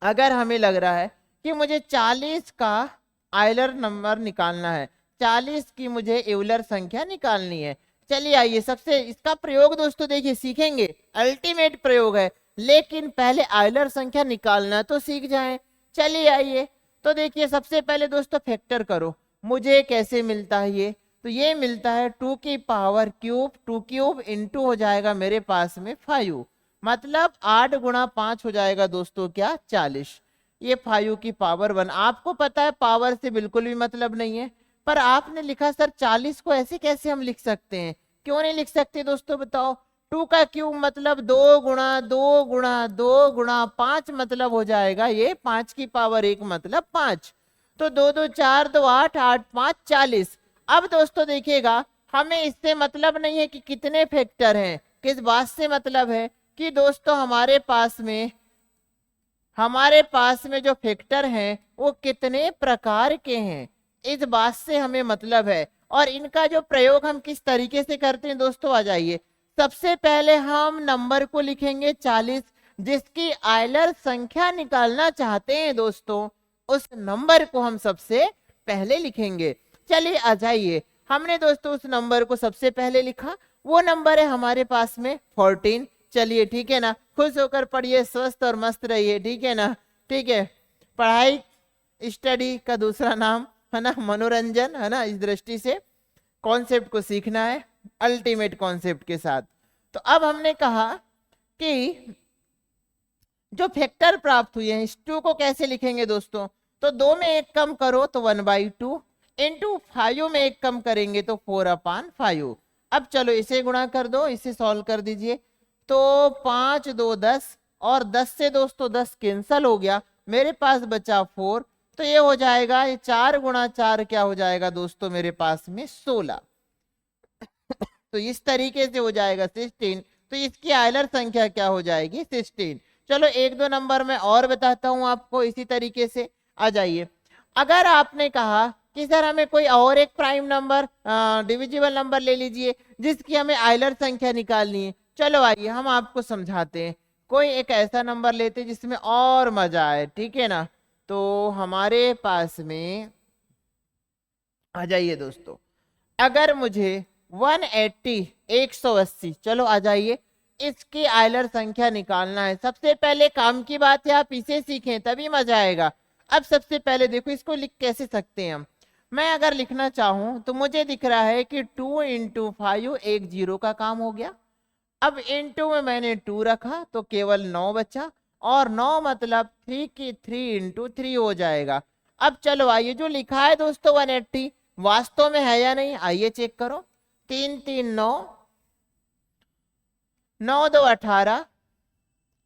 अगर हमें लग रहा है कि मुझे 40 का आयलर नंबर निकालना है, 40 की मुझे यूलर संख्या निकालनी है। चलिए आइए, सबसे इसका प्रयोग दोस्तों देखिए सीखेंगे, अल्टीमेट प्रयोग है, लेकिन पहले आयलर संख्या निकालना तो सीख जाएं। चलिए आइए, तो देखिए सबसे पहले दोस्तों फैक्टर करो, मुझे कैसे मिलता है ये, तो ये मिलता है 2 की पावर क्यूब, 2 क्यूब इंटू हो जाएगा मेरे पास में 5, मतलब 8 गुणा 5 हो जाएगा दोस्तों क्या 40, ये 5 की पावर 1। आपको पता है पावर से बिल्कुल भी मतलब नहीं है, पर आपने लिखा सर 40 को ऐसे कैसे हम लिख सकते हैं, क्यों नहीं लिख सकते दोस्तों बताओ। 2 का क्यूब मतलब 2 गुणा 2 गुणा 2 गुणा 5, मतलब हो जाएगा ये 5 की पावर 1 मतलब 5, तो 2 2 4 2 8 8 5 40। अब दोस्तों देखिएगा, हमें इससे मतलब नहीं है कि कितने फैक्टर हैं, किस बात से मतलब है कि दोस्तों हमारे पास में जो फैक्टर हैं वो कितने प्रकार के हैं, इस बात से हमें मतलब है। और इनका जो प्रयोग हम किस तरीके से करते हैं दोस्तों, आ जाइए। सबसे पहले हम नंबर को लिखेंगे 40, जिसकी आयलर संख्या निकालना चाहते हैं दोस्तों, उस नंबर को हम सबसे पहले लिखेंगे। चलिए आ जाइए, हमने दोस्तों उस नंबर को सबसे पहले लिखा, वो नंबर है हमारे पास में 14। चलिए ठीक है ना, खुश होकर पढ़िए, स्वस्थ और मस्त रहिए, ठीक है ना। ठीक है, पढ़ाई स्टडी का दूसरा नाम है ना मनोरंजन, है ना। इस दृष्टि से कॉन्सेप्ट को सीखना है अल्टीमेट कॉन्सेप्ट के साथ। तो अब हमने कहा कि जो फैक्टर प्राप्त हुए हैं इस 2 को कैसे लिखेंगे दोस्तों, तो 2 में 1 कम करो तो 1/2 इंटू 5 में 1 कम करेंगे तो 4/5। अब चलो इसे गुणा कर दो, इसे सॉल्व कर दीजिए, तो 5 2 10 और 10 से दोस्तों 10 कैंसल हो गया, मेरे पास बचा 4, तो ये हो जाएगा, ये 4 गुणा 4 क्या हो जाएगा दोस्तों मेरे पास में 16। तो इस तरीके से हो जाएगा 16, तो इसकी आयलर संख्या क्या हो जाएगी 16। चलो एक दो नंबर में और बताता हूं आपको इसी तरीके से। आ जाइए, अगर आपने कहा कि सर हमें कोई और एक प्राइम नंबर डिविजिबल नंबर ले लीजिए जिसकी हमें आयलर संख्या निकालनी है, चलो आइए हम आपको समझाते हैं। कोई एक ऐसा नंबर लेते जिसमें और मजा आए, ठीक है ना। तो हमारे पास में आ जाइए दोस्तों, अगर मुझे 180 180, चलो आ जाइए, इसकी आयलर संख्या निकालना है। सबसे पहले काम की बात है आप इसे सीखें तभी मजा आएगा। अब सबसे पहले देखो इसको लिख कैसे सकते हैं हम। मैं अगर लिखना चाहूं तो मुझे दिख रहा है कि 2 इंटू 5 एक 0 का काम हो गया। अब इंटू में मैंने 2 रखा तो केवल 9 बचा, और 9 मतलब 3 की 3 इंटू 3 हो जाएगा। अब चलो आइए, जो लिखा है दोस्तों 180 वास्तव में है या नहीं, आइए चेक करो। 3 3 9, 9 2 18,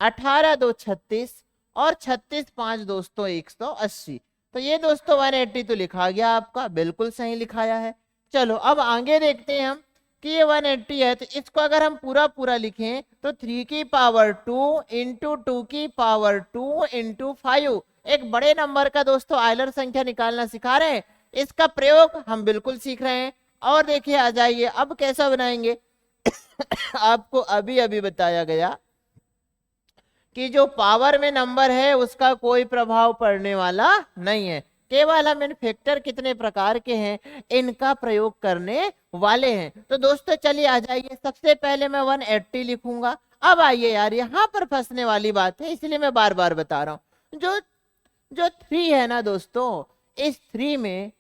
18 2 36, और 36 5 दोस्तों 180। तो ये दोस्तों 180 तो लिखा गया आपका, बिल्कुल सही लिखाया है। चलो अब आगे देखते हैं हम कि ये 180 है, तो इसको अगर हम पूरा पूरा लिखें तो 3 की पावर 2 इंटू 2 की पावर 2 इंटू 5, एक बड़े नंबर का दोस्तों आयलर संख्या निकालना सिखा रहे हैं। इसका प्रयोग हम बिल्कुल सीख रहे हैं। और देखिए आ जाइए, अब कैसा बनाएंगे आपको अभी अभी बताया गया कि जो पावर में नंबर है उसका कोई प्रभाव पड़ने वाला नहीं है, केवल हम इन फैक्टर कितने प्रकार के हैं इनका प्रयोग करने वाले हैं। तो दोस्तों चलिए आ जाइए, सबसे पहले मैं 180 लिखूंगा। अब आइए यार, यहाँ पर फंसने वाली बात है, इसलिए मैं बार बार बता रहा हूँ। जो जो 3 है ना दोस्तों, इस 3 में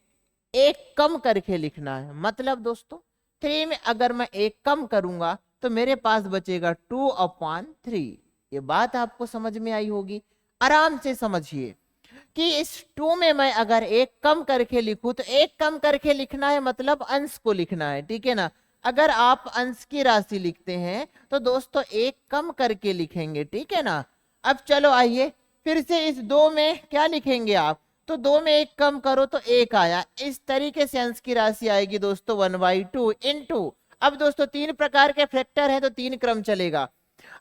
1 कम करके लिखना है। मतलब दोस्तों 3 में अगर मैं 1 कम करूंगा तो मेरे पास बचेगा 2/3। ये बात आपको समझ में आई होगी, आराम से समझिए कि इस 2 में मैं अगर 1 कम करके लिखूं तो 1 कम करके लिखना है, मतलब अंश को लिखना है, ठीक है ना। अगर आप अंश की राशि लिखते हैं तो दोस्तों 1 कम करके लिखेंगे, ठीक है ना। अब चलो आइए फिर से इस 2 में क्या लिखेंगे आप, तो 2 में 1 कम करो तो 1 आया। इस तरीके से अंश की राशि आएगी दोस्तों 1/2 इंटू, अब दोस्तों 3 प्रकार के फैक्टर है तो 3 क्रम चलेगा।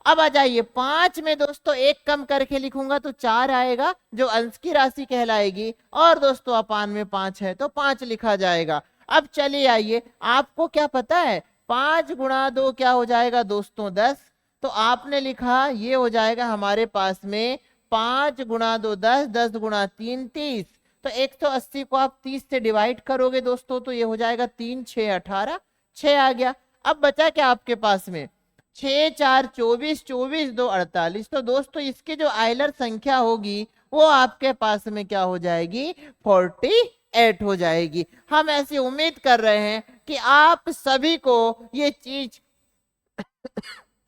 अब आ जाइए 5 में दोस्तों 1 कम करके लिखूंगा तो 4 आएगा जो अंश की राशि कहलाएगी, और दोस्तों अपान में 5 है तो 5 लिखा जाएगा। अब चलिए आइए, आपको क्या पता है 5 गुणा 2 क्या हो जाएगा दोस्तों 10, तो आपने लिखा ये हो जाएगा हमारे पास में 5 गुणा 2 10, 10 गुणा 3 30। तो 180 को आप 30 से डिवाइड करोगे दोस्तों तो ये हो जाएगा 3 6 18, 6 आ गया। अब बचा क्या आपके पास में, 6 4 24, 24 2 48। तो दोस्तों इसकी जो आइलर संख्या होगी वो आपके पास में क्या हो जाएगी, 48 हो जाएगी। हम ऐसी उम्मीद कर रहे हैं कि आप सभी को ये चीज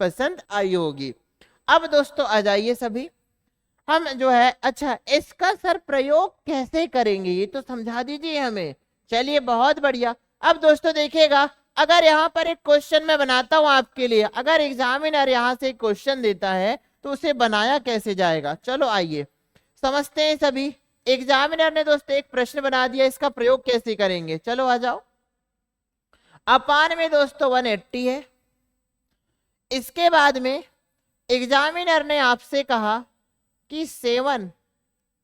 पसंद आई होगी। अब दोस्तों आ जाइए सभी, हम जो है अच्छा इसका सर प्रयोग कैसे करेंगे ये तो समझा दीजिए हमें। चलिए बहुत बढ़िया। अब दोस्तों देखिएगा, अगर यहाँ पर एक क्वेश्चन मैं बनाता हूं आपके लिए, अगर एग्जामिनर यहाँ से एक क्वेश्चन देता है तो उसे बनाया कैसे जाएगा, चलो आइए समझते हैं सभी। एग्जामिनर ने दोस्तों एक प्रश्न बना दिया, इसका प्रयोग कैसे करेंगे, चलो आ जाओ। अपान में दोस्तों 180 है। इसके बाद में एग्जामिनर ने आपसे कहा कि 7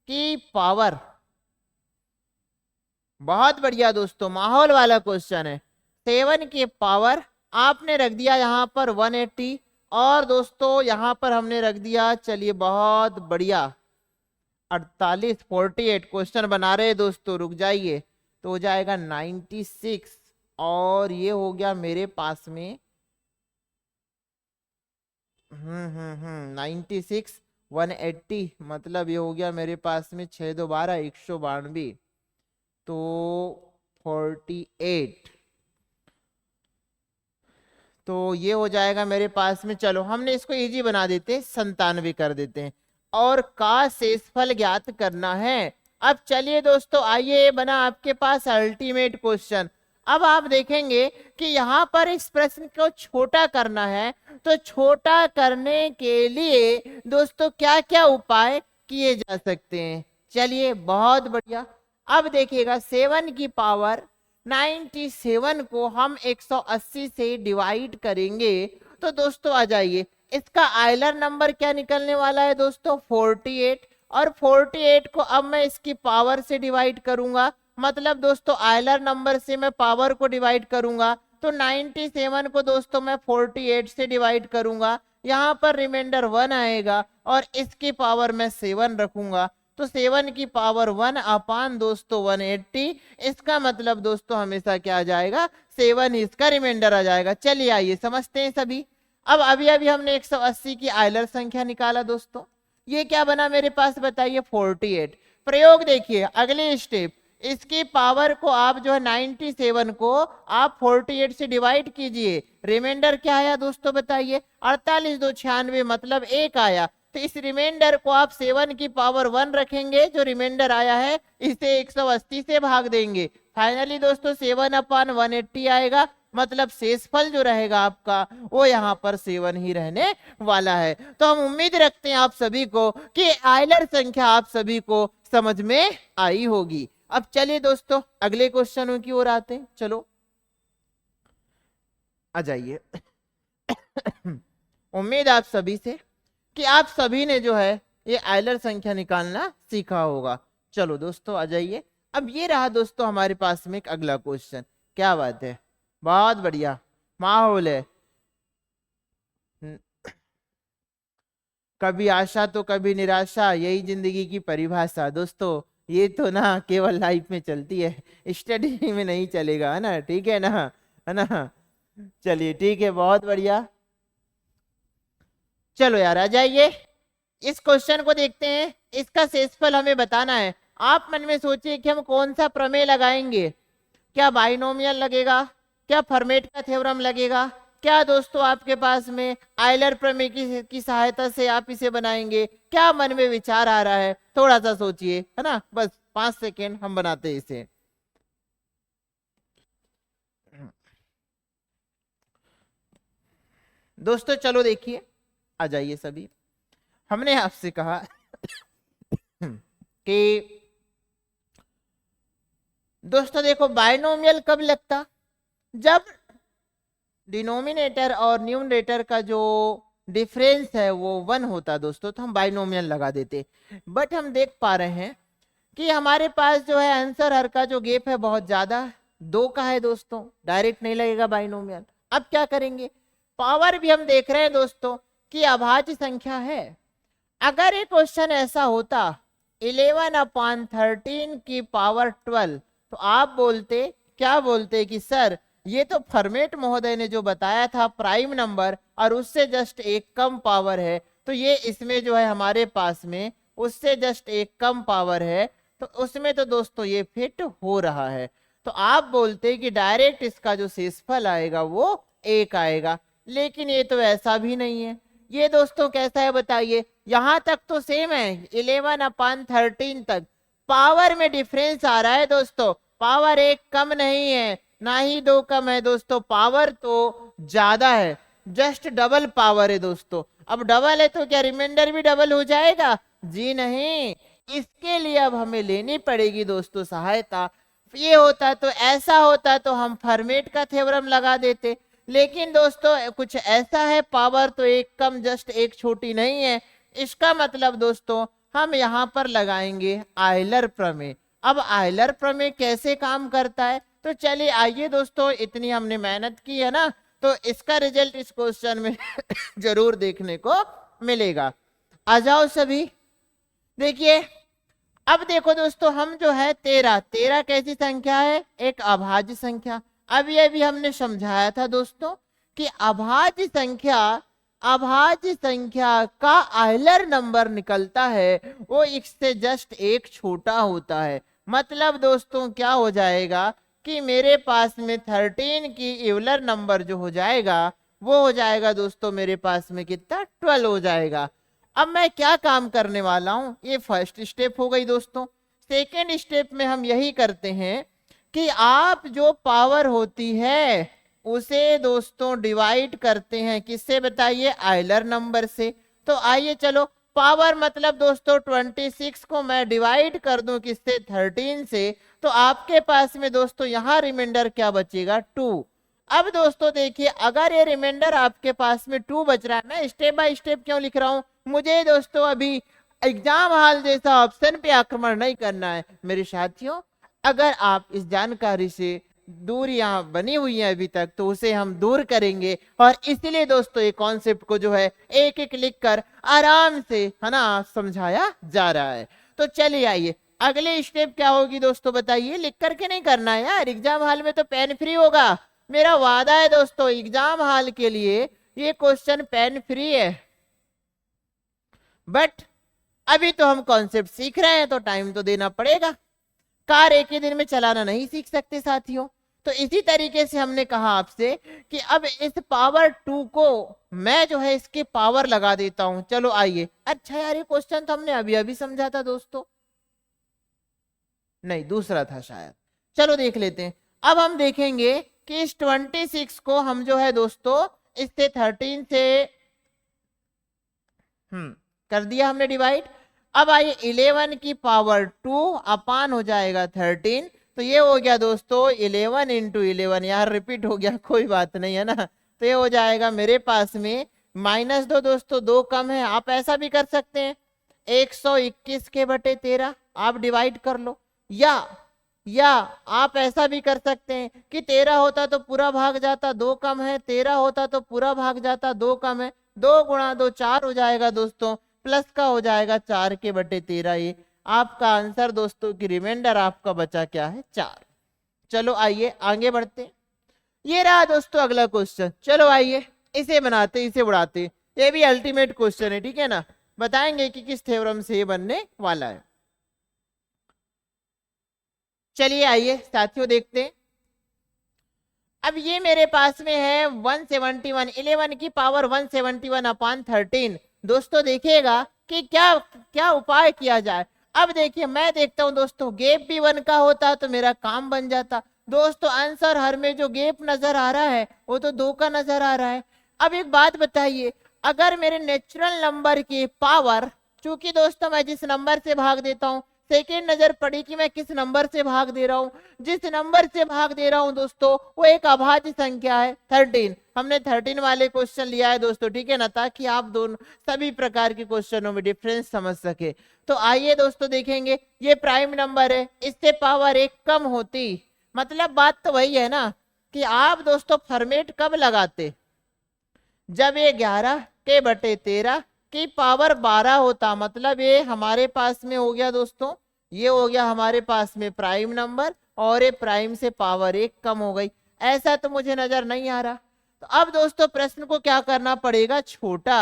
की पावर, बहुत बढ़िया दोस्तों माहौल वाला क्वेश्चन है। 7 की पावर आपने रख दिया यहाँ पर 180 और दोस्तों यहाँ पर हमने रख दिया, चलिए बहुत बढ़िया 48 48 क्वेश्चन बना रहे हैं दोस्तों, रुक जाइए। तो हो जाएगा 96 और ये हो गया मेरे पास में 96 180, मतलब ये हो गया मेरे पास में 6 2 12 192, तो 48। तो ये हो जाएगा मेरे पास में, चलो हमने इसको इजी बना देते हैं, 97 कर देते हैं। और का शेषफल ज्ञात करना है। अब चलिए दोस्तों आइए, बना आपके पास अल्टीमेट क्वेश्चन। अब आप देखेंगे कि यहाँ पर इस प्रश्न को छोटा करना है, तो छोटा करने के लिए दोस्तों क्या क्या उपाय किए जा सकते हैं, चलिए बहुत बढ़िया। अब देखिएगा 7 की पावर 97 को हम 180 से डिवाइड करेंगे तो दोस्तों आ जाइए, इसका आइलर नंबर क्या निकलने वाला है दोस्तों 48, और 48 को अब मैं इसकी पावर से डिवाइड करूंगा, मतलब दोस्तों आइलर नंबर से मैं पावर को डिवाइड करूंगा, तो 97 को दोस्तों मैं 48 से डिवाइड करूंगा, यहाँ पर रिमाइंडर 1 आएगा और इसकी पावर मैं 7 रखूंगा, तो 7 की पावर 1 अपान दोस्तों 180। इसका मतलब दोस्तों हमेशा क्या आ जाएगा, 7 इसका रिमाइंडर आ जाएगा। चलिए आइए समझते हैं सभी। अब अभी हमने 180 की आइलर संख्या निकाला दोस्तों, ये क्या बना मेरे पास बताइए 48। प्रयोग देखिए, अगले स्टेप, इसकी पावर को आप जो है 97 को आप 48 से डिवाइड कीजिए, रिमाइंडर क्या आया दोस्तों बताइए 48 2 96, मतलब 1 आया। तो इस रिमाइंडर को आप 7 की पावर 1 रखेंगे, जो रिमाइंडर आया है इसे 180 से भाग देंगे, फाइनली दोस्तों 7 अपान 180 आएगा, मतलब शेषफल जो रहेगा आपका वो यहाँ पर 7 ही रहने वाला है। तो हम उम्मीद रखते हैं आप सभी को कि आइलर संख्या आप सभी को समझ में आई होगी। अब चलिए दोस्तों अगले क्वेश्चनों की ओर आते हैं, चलो आ जाइए। उम्मीद आप सभी से कि आप सभी ने जो है ये आइलर संख्या निकालना सीखा होगा। चलो दोस्तों आ जाइए। अब ये रहा दोस्तों हमारे पास में एक अगला क्वेश्चन, क्या बात है, बहुत बढ़िया माहौल है। कभी आशा तो कभी निराशा, यही जिंदगी की परिभाषा। दोस्तों ये तो ना केवल लाइफ में चलती है, स्टडी में नहीं चलेगा, है ना, ठीक है ना, है ना। चलिए ठीक है, बहुत बढ़िया। चलो यार आ जाइए, इस क्वेश्चन को देखते हैं। इसका शेषफल हमें बताना है। आप मन में सोचिए कि हम कौन सा प्रमेय लगाएंगे, क्या बाइनोमियल लगेगा, क्या फर्मेट का थ्योरम लगेगा, क्या दोस्तों आपके पास में आइलर प्रमेय की सहायता से आप इसे बनाएंगे, क्या मन में विचार आ रहा है, थोड़ा सा सोचिए, है ना, बस 5 सेकेंड हम बनाते हैं इसे। दोस्तों चलो देखिए, आ जाइए सभी। हमने आपसे कहा कि दोस्तों देखो बाइनोमियल कब लगता, जब डिनोमिनेटर और न्यूमरेटर का जो डिफरेंस है वो 1 होता दोस्तों, तो हम बाइनोमियल लगा देते। बट हम देख पा रहे हैं कि हमारे पास जो है आंसर हर का जो गैप है बहुत ज्यादा 2 का है दोस्तों, डायरेक्ट नहीं लगेगा बाइनोमियल। अब क्या करेंगे, पावर भी हम देख रहे हैं दोस्तों कि अभाज्य संख्या है, अगर ये क्वेश्चन ऐसा होता 11/13 की पावर 12, तो आप बोलते, क्या बोलते कि सर ये तो फर्मेट महोदय ने जो बताया था प्राइम नंबर और उससे जस्ट एक कम पावर है, तो ये इसमें जो है हमारे पास में उससे जस्ट एक कम पावर है, तो उसमें तो दोस्तों ये फिट हो रहा है। तो आप बोलते कि डायरेक्ट इसका जो शेषफल आएगा वो 1 आएगा, लेकिन ये तो ऐसा भी नहीं है। ये दोस्तों कैसा है बताइए, यहां तक तो सेम है 11/13 तक, पावर में डिफरेंस आ रहा है दोस्तों। पावर 1 कम नहीं है ना ही 2 कम है दोस्तों, पावर तो ज्यादा है, जस्ट डबल पावर है दोस्तों। अब डबल है तो क्या रिमाइंडर भी डबल हो जाएगा? जी नहीं, इसके लिए अब हमें लेनी पड़ेगी दोस्तों सहायता। ये होता तो, ऐसा होता तो हम फर्मेट का थ्योरम लगा देते, लेकिन दोस्तों कुछ ऐसा है, पावर तो एक कम जस्ट एक छोटी नहीं है। इसका मतलब दोस्तों हम यहाँ पर लगाएंगे आयलर प्रमेय। अब आयलर प्रमेय कैसे काम करता है, तो चलिए आइए दोस्तों, इतनी हमने मेहनत की है ना, तो इसका रिजल्ट इस क्वेश्चन में जरूर देखने को मिलेगा। आ जाओ सभी, देखिए। अब देखो दोस्तों, हम जो है 13 कैसी संख्या है? एक अभाज्य संख्या। अब ये भी हमने समझाया था दोस्तों कि अभाज्य संख्या का आयलर नंबर निकलता है वो इससे जस्ट एक छोटा होता है। मतलब दोस्तों क्या हो जाएगा कि मेरे पास में 13 की यूलर नंबर जो हो जाएगा वो हो जाएगा दोस्तों मेरे पास में कितना? 12 हो जाएगा। अब मैं क्या काम करने वाला हूं, ये फर्स्ट स्टेप हो गई दोस्तों। सेकेंड स्टेप में हम यही करते हैं कि आप जो पावर होती है उसे दोस्तों डिवाइड करते हैं, किससे बताइए? आयलर नंबर से। तो आइए चलो, पावर मतलब दोस्तों 26 को मैं डिवाइड कर दूं किससे? 13 से, तो आपके पास में दोस्तों यहाँ रिमाइंडर क्या बचेगा? 2। अब दोस्तों देखिए, अगर ये रिमाइंडर आपके पास में 2 बच रहा है, मैं स्टेप बाय स्टेप क्यों लिख रहा हूं, मुझे दोस्तों अभी एग्जाम हॉल जैसा ऑप्शन पे आक्रमण नहीं करना है मेरे साथियों। अगर आप इस जानकारी से दूरियां बनी हुई हैं अभी तक, तो उसे हम दूर करेंगे, और इसलिए दोस्तों ये कॉन्सेप्ट को जो है एक एक लिख कर आराम से, है ना, समझाया जा रहा है। तो चलिए आइए, अगले स्टेप क्या होगी दोस्तों बताइए? लिख करके नहीं करना है यार, एग्जाम हॉल में तो पेन फ्री होगा, मेरा वादा है दोस्तों, एग्जाम हॉल के लिए ये क्वेश्चन पेन फ्री है। बट अभी तो हम कॉन्सेप्ट सीख रहे हैं, तो टाइम तो देना पड़ेगा। कार एक ही दिन में चलाना नहीं सीख सकते साथियों। तो इसी तरीके से हमने कहा आपसे कि अब इस पावर 2 को मैं जो है इसके पावर लगा देता हूं। चलो आइए, अच्छा यार ये क्वेश्चन तो हमने अभी अभी समझा था दोस्तों, नहीं दूसरा था शायद। चलो देख लेते हैं। अब हम देखेंगे कि इस 26 को हम जो है दोस्तों इससे 13 से कर दिया हमने डिवाइड। अब आइए 11 की पावर 2 अपान हो जाएगा 13, तो ये हो गया दोस्तों 11 इंटू 11, यार रिपीट हो गया, कोई बात नहीं है ना। तो ये हो जाएगा मेरे पास में -2 दोस्तों, 2 कम है। आप ऐसा भी कर सकते हैं 121 के बटे 13 आप डिवाइड कर लो, या आप ऐसा भी कर सकते हैं कि 13 होता तो पूरा भाग जाता, 2 कम है, 13 होता तो पूरा भाग जाता, 2 कम है, 2 गुणा 2 4 हो जाएगा दोस्तों, प्लस का हो जाएगा 4 के बटे 13। ये आपका आंसर दोस्तों की रिमाइंडर आपका बचा क्या है? 4। चलो आइए आगे बढ़ते, ये रहा दोस्तों अगला क्वेश्चन। चलो आइए इसे बनाते, इसे उड़ाते, ये भी अल्टीमेट क्वेश्चन है, ठीक है ना, बताएंगे कि किस थ्योरम से ये बनने वाला है। चलिए आइए साथियों देखते हैं। अब ये मेरे पास में है 171, 11 की पावर 171 अपान 13। दोस्तों देखिएगा कि क्या क्या उपाय किया जाए। अब देखिए, मैं देखता हूं दोस्तों गैप भी 1 का होता तो मेरा काम बन जाता। दोस्तों आंसर हर में जो गैप नजर आ रहा है वो तो 2 का नजर आ रहा है। अब एक बात बताइए, अगर मेरे नेचुरल नंबर की पावर, चूंकि दोस्तों मैं जिस नंबर से भाग देता हूं, सेकेंड नजर पड़ी कि मैं किस नंबर से भाग दे रहा हूं, जिस नंबर से भाग दे रहा हूं दोस्तों वो एक अभाज्य संख्या है 13। हमने 13 वाले क्वेश्चन लिया है दोस्तों, ठीक है ना, ताकि आप दोनों सभी प्रकार के क्वेश्चनों में डिफरेंस समझ सके। तो आइए दोस्तों देखेंगे, ये प्राइम नंबर है, इससे पावर 1 कम होती, मतलब बात तो वही है ना कि आप दोस्तों फॉर्मेट कब लगाते, जब ये 11 के बटे 13 उसकी पावर 12 होता, मतलब ये हमारे पास में हो गया दोस्तों, ये हो गया हमारे पास में प्राइम नंबर, और ये प्राइम से पावर 1 कम हो गई। ऐसा तो मुझे नजर नहीं आ रहा। तो अब दोस्तों प्रश्न को क्या करना पड़ेगा, छोटा।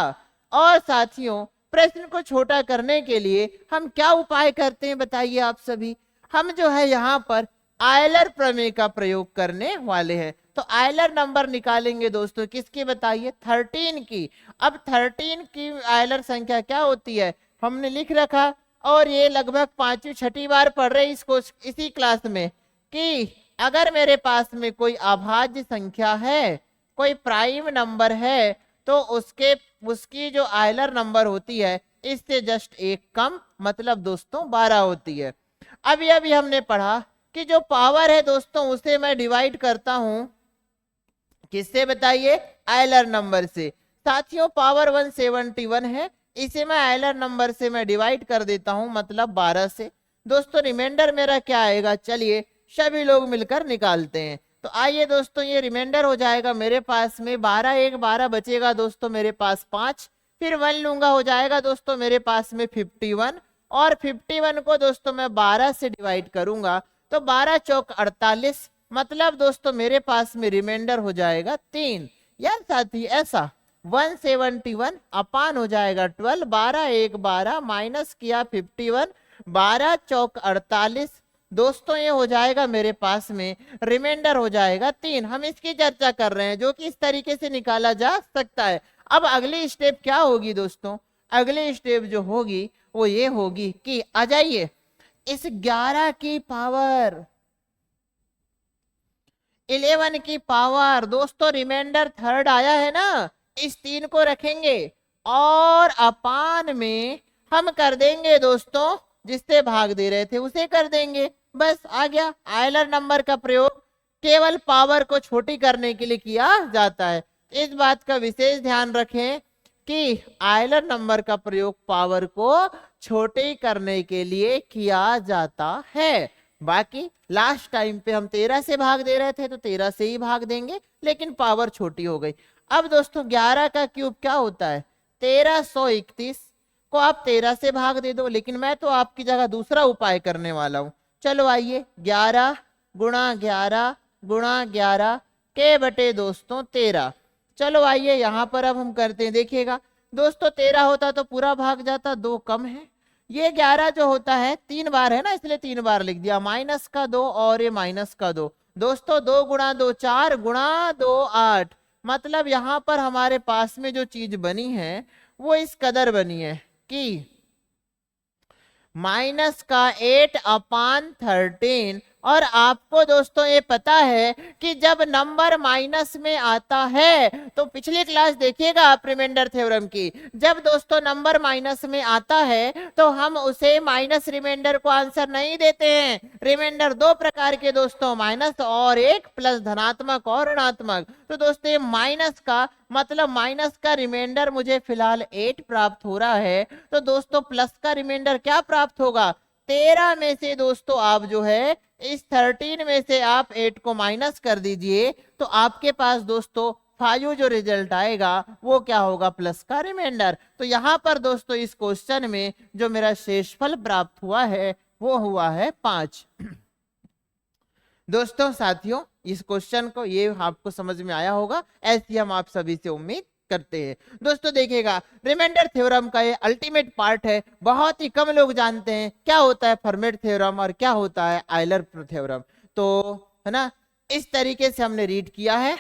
और साथियों प्रश्न को छोटा करने के लिए हम क्या उपाय करते हैं बताइए आप सभी। हम जो है यहाँ पर आयलर प्रमेय का प्रयोग करने वाले हैं। तो आयलर नंबर निकालेंगे दोस्तों, किसकी बताइए, 13 की। अब 13 की आयलर संख्या क्या होती है हमने लिख रखा, और ये लगभग 5वीं 6ठी बार पढ़ रहे इसको इसी क्लास में, कि अगर मेरे पास में कोई अभाज्य संख्या है, कोई प्राइम नंबर है, तो उसकी जो आयलर नंबर होती है इससे जस्ट एक कम, मतलब दोस्तों 12 होती है। अभी हमने पढ़ा कि जो पावर है दोस्तों उसे मैं डिवाइड करता हूं किससे बताइए, आयलर नंबर से। साथियों पावर 171 है, इसे मैं आयलर नंबर से मैं डिवाइड कर देता हूं, मतलब 12 से। दोस्तों रिमाइंडर मेरा क्या आएगा, चलिए सभी लोग मिलकर निकालते हैं। तो आइए दोस्तों, ये रिमाइंडर हो जाएगा मेरे पास में 12, 1 12 बचेगा दोस्तों मेरे पास 5, फिर 1 लूंगा, हो जाएगा दोस्तों मेरे पास में 51, और 51 को दोस्तों मैं 12 से डिवाइड करूंगा, तो 12 चौक 48, मतलब दोस्तों मेरे पास में रिमाइंडर हो जाएगा 3। यार साथी ऐसा 171 अपान हो जाएगा 12, 12 1 12 माइनस किया 51, 12 चौक 48, दोस्तों ये हो जाएगा मेरे पास में रिमाइंडर हो जाएगा 3। हम इसकी चर्चा कर रहे हैं जो कि इस तरीके से निकाला जा सकता है। अब अगली स्टेप क्या होगी दोस्तों, अगली स्टेप जो होगी वो ये होगी कि आ जाइए इस 11 की पावर 11 की पावर, दोस्तों रिमाइंडर थर्ड आया है ना, इस 3 को रखेंगे और अपान में हम कर देंगे दोस्तों, जिससे भाग दे रहे थे उसे कर देंगे, बस आ गया। आयलर नंबर का प्रयोग केवल पावर को छोटी करने के लिए किया जाता है। इस बात का विशेष ध्यान रखें कि आयलर नंबर का प्रयोग पावर को छोटे करने के लिए किया जाता है। बाकी लास्ट टाइम पे हम 13 से भाग दे रहे थे तो 13 से ही भाग देंगे, लेकिन पावर छोटी हो गई। अब दोस्तों 11 का क्यूब क्या होता है, 1331 को आप 13 से भाग दे दो, लेकिन मैं तो आपकी जगह दूसरा उपाय करने वाला हूं। चलो आइए 11 गुणा 11 गुणा 11 के बटे दोस्तों 13। चलो आइए यहाँ पर अब हम करते हैं, देखिएगा दोस्तों 13 होता तो पूरा भाग जाता, 2 कम है। ये 11 जो होता है 3 बार है ना, इसलिए 3 बार लिख दिया, माइनस का 2 और ये माइनस का 2, दोस्तों 2 गुणा 2 4 गुणा 2 8, मतलब यहाँ पर हमारे पास में जो चीज बनी है वो इस कदर बनी है कि माइनस का 8 अपान 13। और आपको दोस्तों ये पता है कि जब नंबर माइनस में आता है, तो पिछली क्लास देखिएगा आप रिमाइंडर थ्योरम की, जब दोस्तों नंबर माइनस में आता है तो हम उसे माइनस रिमाइंडर को आंसर नहीं देते हैं। रिमाइंडर 2 प्रकार के दोस्तों, माइनस और एक प्लस, धनात्मक और ऋणात्मक। तो दोस्तों ये माइनस का मतलब माइनस का रिमाइंडर मुझे फिलहाल 8 प्राप्त हो रहा है, तो दोस्तों प्लस का रिमाइंडर क्या प्राप्त होगा, 13 में से दोस्तों आप जो है इस 13 में से आप 8 को माइनस कर दीजिए, तो आपके पास दोस्तों 5 जो रिजल्ट आएगा वो क्या होगा, प्लस का रिमाइंडर। तो यहाँ पर दोस्तों इस क्वेश्चन में जो मेरा शेषफल प्राप्त हुआ है वो हुआ है 5। दोस्तों साथियों इस क्वेश्चन को ये आपको समझ में आया होगा, ऐसी हम आप सभी से उम्मीद करते हैं। दोस्तों देखिएगा रिमाइंडर थ्योरम का ये अल्टीमेट पार्ट है, बहुत ही कम लोग जानते हैं क्या होता है फर्मेट थ्योरम और क्या होता है आयलर थ्योरम। तो है ना, इस तरीके से हमने रीड किया है।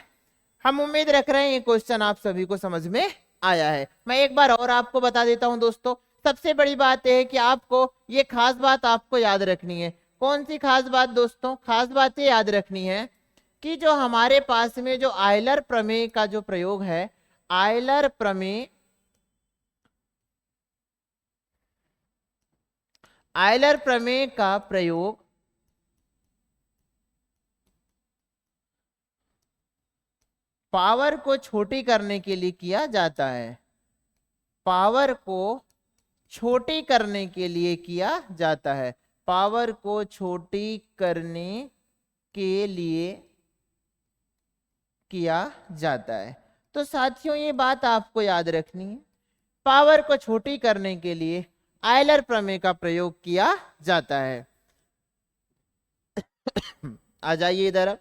हम उम्मीद रख रहे हैं ये क्वेश्चन आप सभी को समझ में आया है। मैं एक बार और आपको बता देता हूं दोस्तों, सबसे बड़ी बात यह है कि आपको ये खास बात आपको याद रखनी है। कौन सी खास बात दोस्तों, खास बात ये याद रखनी है कि जो हमारे पास में जो आयलर प्रमेय का जो प्रयोग है, आयलर प्रमेय, आयलर प्रमेय का प्रयोग पावर को छोटी करने के लिए किया जाता है, पावर को छोटी करने के लिए किया जाता है, पावर को छोटी करने के लिए किया जाता है। तो साथियों ये बात आपको याद रखनी है पावर को छोटी करने के लिए आयलर प्रमेय का प्रयोग किया जाता है। आ जाइए इधर, अब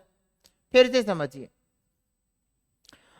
फिर से समझिए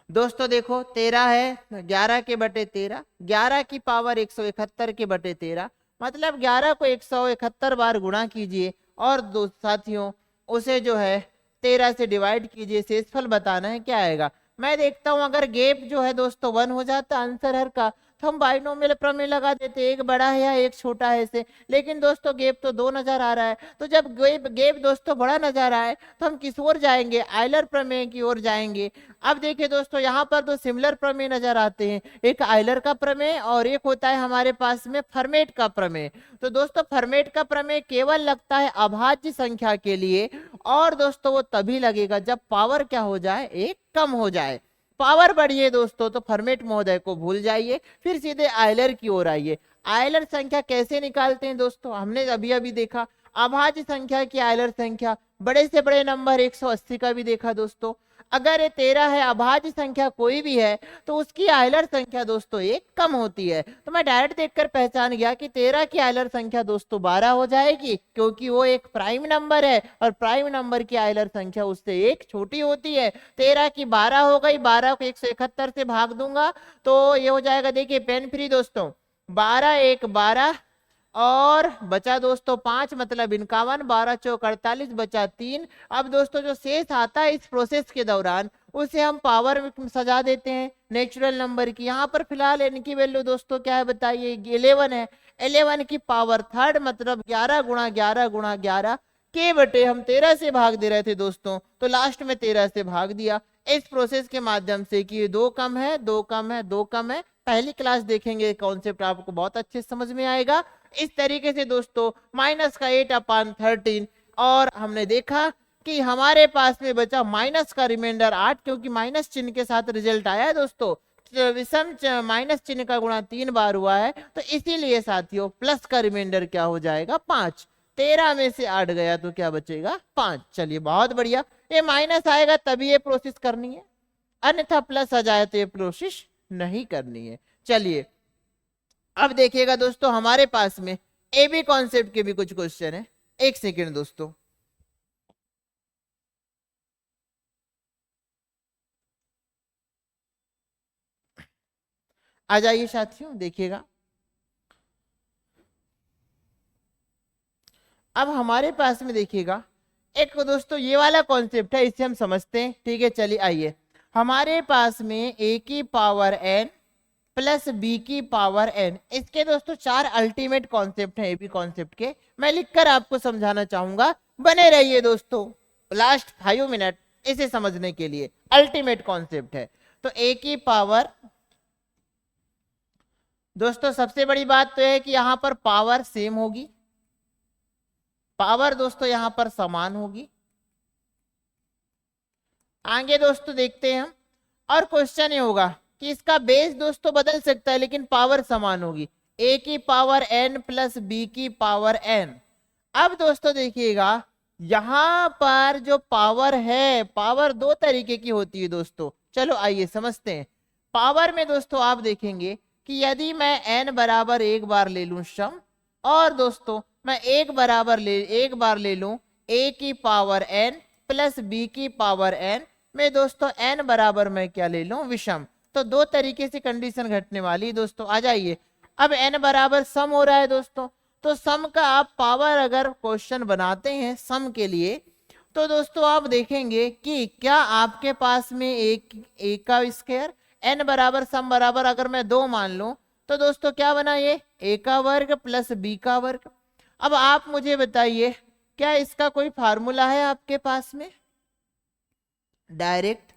दोस्तों। देखो 13 है, 11 के बटे 13, 11 की पावर 171 के बटे 13, मतलब 11 को 171 बार गुणा कीजिए और दो साथियों उसे जो है 13 से डिवाइड कीजिए, शेषफल बताना है क्या आएगा। मैं देखता हूं अगर गैप जो है दोस्तों 1 हो जाता आंसर हर का, तो हम बाइनोमियल प्रमेय लगा देते, एक बड़ा है या एक छोटा है से। लेकिन दोस्तों गैप तो 2 नजर आ रहा है, तो जब गैप दोस्तों बड़ा नजर आए तो हम किस ओर जाएंगे, आयलर प्रमेय की ओर जाएंगे। अब देखिए दोस्तों यहाँ पर दो सिमिलर प्रमेय नजर आते हैं, एक आयलर का प्रमेय और एक होता है हमारे पास में फर्मेट का प्रमेय। तो दोस्तों फर्मेट का प्रमेय केवल लगता है अभाज्य संख्या के लिए, और दोस्तों वो तभी लगेगा जब पावर क्या हो जाए, एक कम हो जाए। पावर बढ़ी है दोस्तों तो फर्मेट महोदय को भूल जाइए, फिर सीधे आयलर की ओर आइए। आयलर संख्या कैसे निकालते हैं दोस्तों, हमने अभी अभी देखा अभाज्य संख्या की आयलर संख्या, बड़े से बड़े नंबर 180 का भी देखा दोस्तों। अगर ये 13 है, अभाज्य संख्या कोई भी है, तो उसकी आयलर संख्या दोस्तों एक कम होती है। तो मैं डायरेक्ट देखकर पहचान गया कि 13 की आयलर संख्या दोस्तों 12 हो जाएगी, क्योंकि वो एक प्राइम नंबर है और प्राइम नंबर की आयलर संख्या उससे एक छोटी होती है। 13 की 12 हो गई, 12 को 171 से भाग दूंगा तो ये हो जाएगा, देखिए पेन फ्री दोस्तों, 12 1 12 और बचा दोस्तों 5 मतलब 51, 12 चौक 48 बचा 3। अब दोस्तों जो शेष आता है इस प्रोसेस के दौरान उसे हम पावर में सजा देते हैं नेचुरल नंबर की। यहाँ पर फिलहाल इनकी वैल्यू दोस्तों क्या है बताइए, 11 है। 11 की पावर थर्ड मतलब 11 गुणा 11 गुणा 11 के बटे हम 13 से भाग दे रहे थे दोस्तों, तो लास्ट में 13 से भाग दिया इस प्रोसेस के माध्यम से कि ये 2 कम है 2 कम है 2 कम है। पहली क्लास देखेंगे कॉन्सेप्ट आपको बहुत अच्छे समझ में आएगा। इस तरीके से दोस्तों माइनस का 8/13 और हमने देखा कि हमारे पास में बचा माइनस का रिमाइंडर 8, क्योंकि माइनस चिन्ह के साथ रिजल्ट आया है दोस्तों, विषम माइनस चिन्ह का गुणा 3 बार हुआ है, तो इसीलिए साथियों प्लस का रिमाइंडर क्या हो जाएगा 5। 13 में से 8 गया तो क्या बचेगा 5। चलिए बहुत बढ़िया, ये माइनस आएगा तभी ये प्रोसेस करनी है, अन्यथा प्लस आ जाए तो ये प्रोसेस नहीं करनी है। चलिए अब देखिएगा दोस्तों हमारे पास में ए बी कॉन्सेप्ट के भी कुछ क्वेश्चन है। एक सेकेंड दोस्तों, आ जाइए साथियों देखिएगा। अब हमारे पास में देखिएगा एक दोस्तों ये वाला कॉन्सेप्ट है, इसे हम समझते हैं, ठीक है। चलिए आइए, हमारे पास में ए की पावर एन प्लस बी की पावर एन, इसके दोस्तों 4 अल्टीमेट कॉन्सेप्ट हैं एबी कॉन्सेप्ट के, मैं लिखकर आपको समझाना चाहूंगा, बने रहिए दोस्तों लास्ट 5 मिनट इसे समझने के लिए। अल्टीमेट कॉन्सेप्ट है तो ए की पावर, दोस्तों सबसे बड़ी बात तो है कि यहां पर पावर सेम होगी, पावर दोस्तों यहां पर समान होगी। आगे दोस्तों देखते हैं हम, और क्वेश्चन ये होगा कि इसका बेस दोस्तों बदल सकता है लेकिन पावर समान होगी, ए की पावर एन प्लस बी की पावर एन। अब दोस्तों देखिएगा यहां पर जो पावर है, पावर 2 तरीके की होती है दोस्तों, चलो आइए समझते हैं। पावर में दोस्तों आप देखेंगे कि यदि मैं n बराबर 1 बार ले लूं सम, और दोस्तों मैं एक बार ले लूं a की पावर n प्लस b की पावर n में दोस्तों n बराबर मैं क्या ले लूं विषम, तो 2 तरीके से कंडीशन घटने वाली है दोस्तों। आ जाइए, अब n बराबर सम हो रहा है दोस्तों, तो सम का आप पावर अगर क्वेश्चन बनाते हैं सम के लिए, तो दोस्तों आप देखेंगे कि क्या आपके पास में एक का स्क्वायर n बराबर सम बराबर अगर मैं 2 मान लूं, तो दोस्तों क्या बना ये a का वर्ग प्लस b का वर्ग। अब आप मुझे बताइए क्या इसका कोई फार्मूला है आपके पास में डायरेक्ट?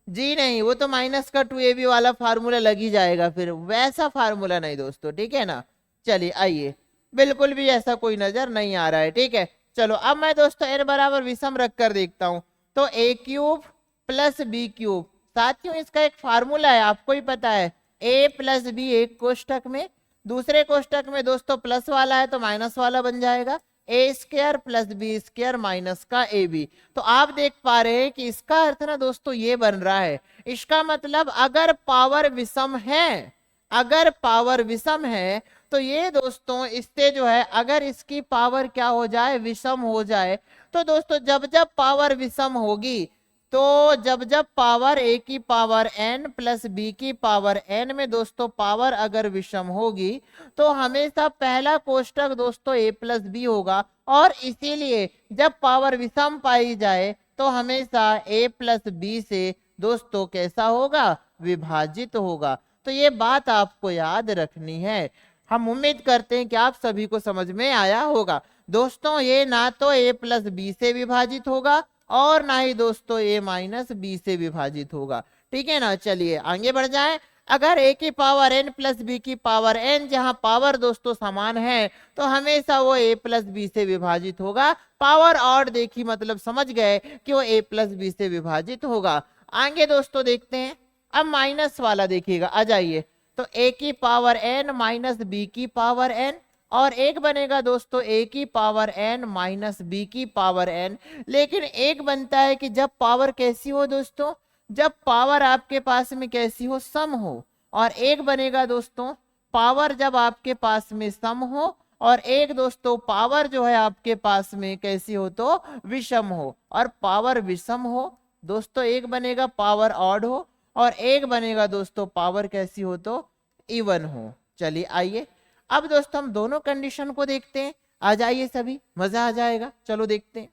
जी नहीं, वो तो माइनस का 2ab वाला फार्मूला लग ही जाएगा, फिर वैसा फार्मूला नहीं दोस्तों, ठीक है ना। चलिए आइए, बिल्कुल भी ऐसा कोई नजर नहीं आ रहा है, ठीक है। चलो अब मैं दोस्तों n बराबर विषम रख कर देखता हूं, तो a cube plus B cube, साथियों इसका एक फार्मूला है आपको ही पता है, a प्लस बी एक कोष्टक में, दूसरे कोष्टक में दोस्तों प्लस वाला है तो माइनस वाला बन जाएगा, A square plus B square minus का ए बी। तो आप देख पा रहे हैं कि इसका अर्थ ना दोस्तों ये बन रहा है, इसका मतलब अगर पावर विषम है अगर पावर विषम है तो ये दोस्तों इससे जो है अगर इसकी पावर क्या हो जाए, विषम हो जाए, तो दोस्तों जब जब पावर विषम होगी, तो जब जब पावर a की पावर n प्लस b की पावर n में दोस्तों पावर अगर विषम होगी तो हमेशा पहला कोष्टक दोस्तों a प्लस बी होगा, और इसीलिए जब पावर विषम पाई जाए तो हमेशा a प्लस बी से दोस्तों कैसा होगा, विभाजित होगा। तो ये बात आपको याद रखनी है। हम उम्मीद करते हैं कि आप सभी को समझ में आया होगा। दोस्तों ये ना तो a प्लस बी से विभाजित होगा और ना ही दोस्तों a माइनस बी से विभाजित होगा, ठीक है ना। चलिए आगे बढ़ जाएं। अगर a की पावर n प्लस बी की पावर n, जहां पावर दोस्तों समान है तो हमेशा वो a प्लस बी से विभाजित होगा। पावर ऑड देखी मतलब समझ गए कि वो a प्लस बी से विभाजित होगा। आगे दोस्तों देखते हैं, अब माइनस वाला देखिएगा, आ जाइए। तो a की पावर n माइनस बी की पावर n, और एक बनेगा दोस्तों a की पावर n माइनस बी की पावर n। लेकिन एक बनता है कि जब पावर कैसी हो दोस्तों, जब पावर आपके पास में कैसी हो, सम हो। और एक बनेगा दोस्तों पावर जब आपके पास में सम हो, और एक दोस्तों पावर जो है आपके पास में कैसी हो, तो विषम हो। और पावर विषम हो दोस्तों, एक बनेगा पावर ऑड हो, और एक बनेगा दोस्तों पावर कैसी हो, तो इवन हो। चलिए आइए अब दोस्तों हम दोनों कंडीशन को देखते हैं। आ जाइए सभी, मजा आ जाएगा। चलो देखते हैं।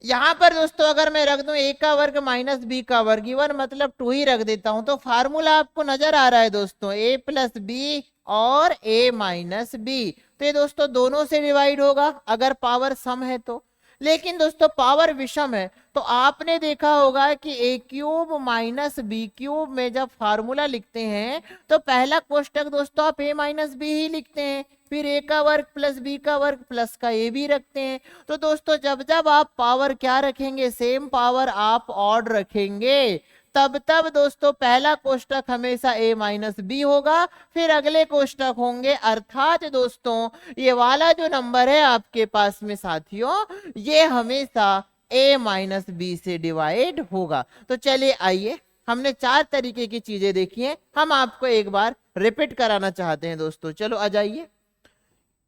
यहां पर दोस्तों अगर मैं रख दूं a का वर्ग माइनस बी का वर्ग, इवन मतलब 2 ही रख देता हूं, तो फार्मूला आपको नजर आ रहा है दोस्तों, a प्लस बी और a माइनस बी। तो ये दोस्तों दोनों से डिवाइड होगा अगर पावर सम है तो। लेकिन दोस्तों पावर विषम है तो आपने देखा होगा कि a cube minus B cube में जब फार्मूला लिखते हैं तो पहला कोष्टक दोस्तों आप a माइनस बी ही लिखते हैं, फिर a का वर्ग प्लस b का वर्ग प्लस का a भी रखते हैं। तो दोस्तों जब जब आप पावर क्या रखेंगे, सेम पावर आप ऑड रखेंगे, तब तब दोस्तों पहला कोष्टक हमेशा a माइनस बी होगा, फिर अगले कोष्टक होंगे, अर्थात दोस्तों ये वाला जो नंबर है आपके पास में साथियों, ये हमेशा a माइनस बी से डिवाइड होगा। तो चलिए आइए, हमने 4 तरीके की चीजें देखी हैं, हम आपको एक बार रिपीट कराना चाहते हैं दोस्तों। चलो आ जाइए।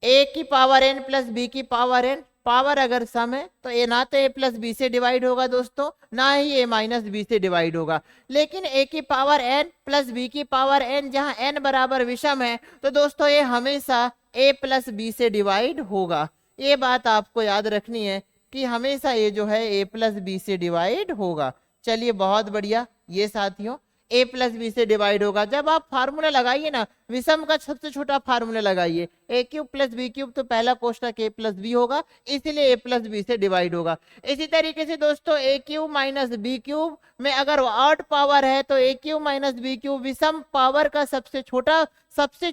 a की पावर n प्लस बी की पावर n, पावर अगर सम है तो a ना तो a प्लस बी से डिवाइड होगा दोस्तों, ना ही a माइनस बी से डिवाइड होगा। लेकिन a की पावर n प्लस बी की पावर n, जहां n बराबर विषम है, तो दोस्तों ये हमेशा a प्लस बी से डिवाइड होगा। ये बात आपको याद रखनी है कि हमेशा ये जो है a प्लस बी से डिवाइड होगा। चलिए बहुत बढ़िया, ये साथियों a प्लस बी से डिवाइड होगा। जब आप फार्मूला लगाइए ना, विषम का सबसे छोटा फार्मूला लगाइए, a cube plus B cube, तो पहला कोष्टक a प्लस बी होगा, इसीलिए a प्लस बी से डिवाइड होगा। इसी तरीके से दोस्तों a cube minus B cube में अगर ऑड पावर है तो a cube minus B cube, विषम पावर का सबसे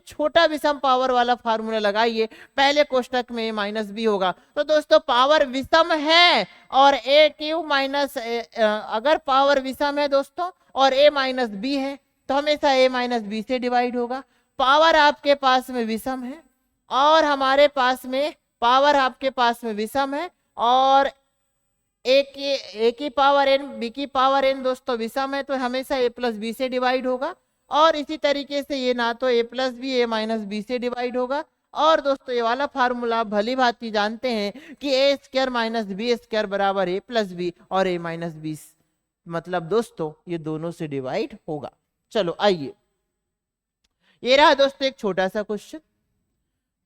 छोटा विषम पावर वाला फार्मूला लगाइए, पहले कोष्टक में a माइनस बी होगा। तो दोस्तों पावर विषम है और a क्यूब माइनस अगर पावर विषम है दोस्तों और a माइनस बी है तो हमेशा a माइनस बी से डिवाइड होगा। पावर आपके पास में विषम है और हमारे पास में पावर आपके पास में विषम है, और a की पावर n b की पावर n दोस्तों विषम है, तो हमेशा a प्लस बी से डिवाइड होगा। और इसी तरीके से ये ना तो a plus B a minus B से डिवाइड होगा। और दोस्तों ये वाला फार्मूला आप भली भांति जानते हैं कि a square minus B square बराबर a प्लस बी, और a माइनस बी मतलब दोस्तों ये दोनों से डिवाइड होगा। चलो आइए, ये रहा दोस्तों एक छोटा सा क्वेश्चन।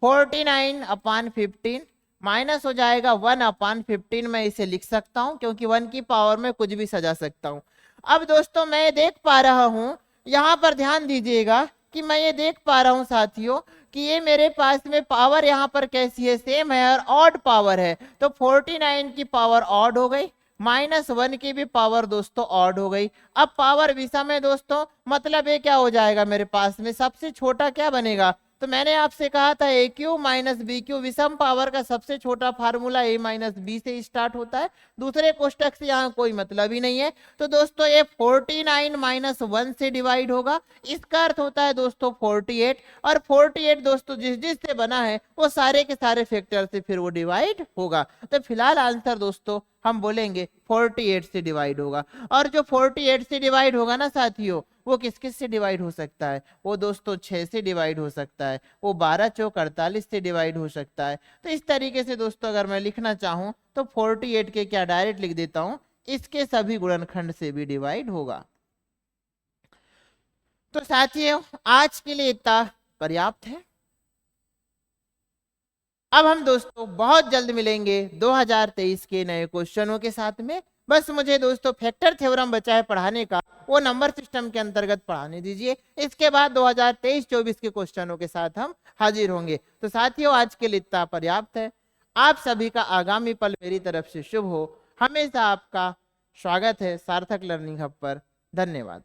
49/15 माइनस हो जाएगा 1/15, मैं इसे लिख सकता हूं क्योंकि 1 की पावर में कुछ भी सजा सकता हूं। अब दोस्तों मैं देख पा रहा हूं, यहां पर ध्यान दीजिएगा कि मैं ये देख पा रहा हूं साथियों कि ये मेरे पास में पावर यहां पर कैसी है, सेम है और ऑड पावर है। तो 49 की पावर ऑड हो गई, -1 की भी पावर दोस्तों ऑड हो गई। अब पावर विषम है दोस्तों, मतलब ये क्या हो जाएगा, मेरे पास में सबसे छोटा क्या बनेगा, तो मैंने आपसे कहा था a cube minus B cube, विषम पावर का सबसे छोटा फार्मूला a माइनस बी से स्टार्ट होता है, दूसरे कोष्टक से यहाँ कोई मतलब ही नहीं है। तो दोस्तों ये 49 -1 से डिवाइड होगा, इसका अर्थ होता है दोस्तों 48, और 48 दोस्तों जिस जिस से बना है वो सारे के सारे फैक्टर से फिर वो डिवाइड होगा। तो फिलहाल आंसर दोस्तों हम बोलेंगे 48 से डिवाइड होगा। और जो 48 से डिवाइड होगा ना साथियों, वो किस किस से डिवाइड हो सकता है? वो दोस्तों 6 से डिवाइड हो सकता है, वो 12 चौक 48 से डिवाइड हो सकता है। तो इस तरीके से दोस्तों अगर मैं लिखना चाहूं तो 48 के क्या डायरेक्ट लिख देता हूं, इसके सभी गुणनखंड से भी डिवाइड होगा। तो साथियों आज के लिए इतना पर्याप्त है। अब हम दोस्तों बहुत जल्द मिलेंगे 2023 के नए क्वेश्चनों के साथ में। बस मुझे दोस्तों फैक्टर थ्योरम बचा है पढ़ाने का, वो नंबर सिस्टम के अंतर्गत पढ़ाने दीजिए। इसके बाद 2023-24 के क्वेश्चनों के साथ हम हाजिर होंगे। तो साथियों आज के लिए इतना पर्याप्त है। आप सभी का आगामी पल मेरी तरफ से शुभ हो। हमेशा आपका स्वागत है सार्थक लर्निंग हब पर। धन्यवाद।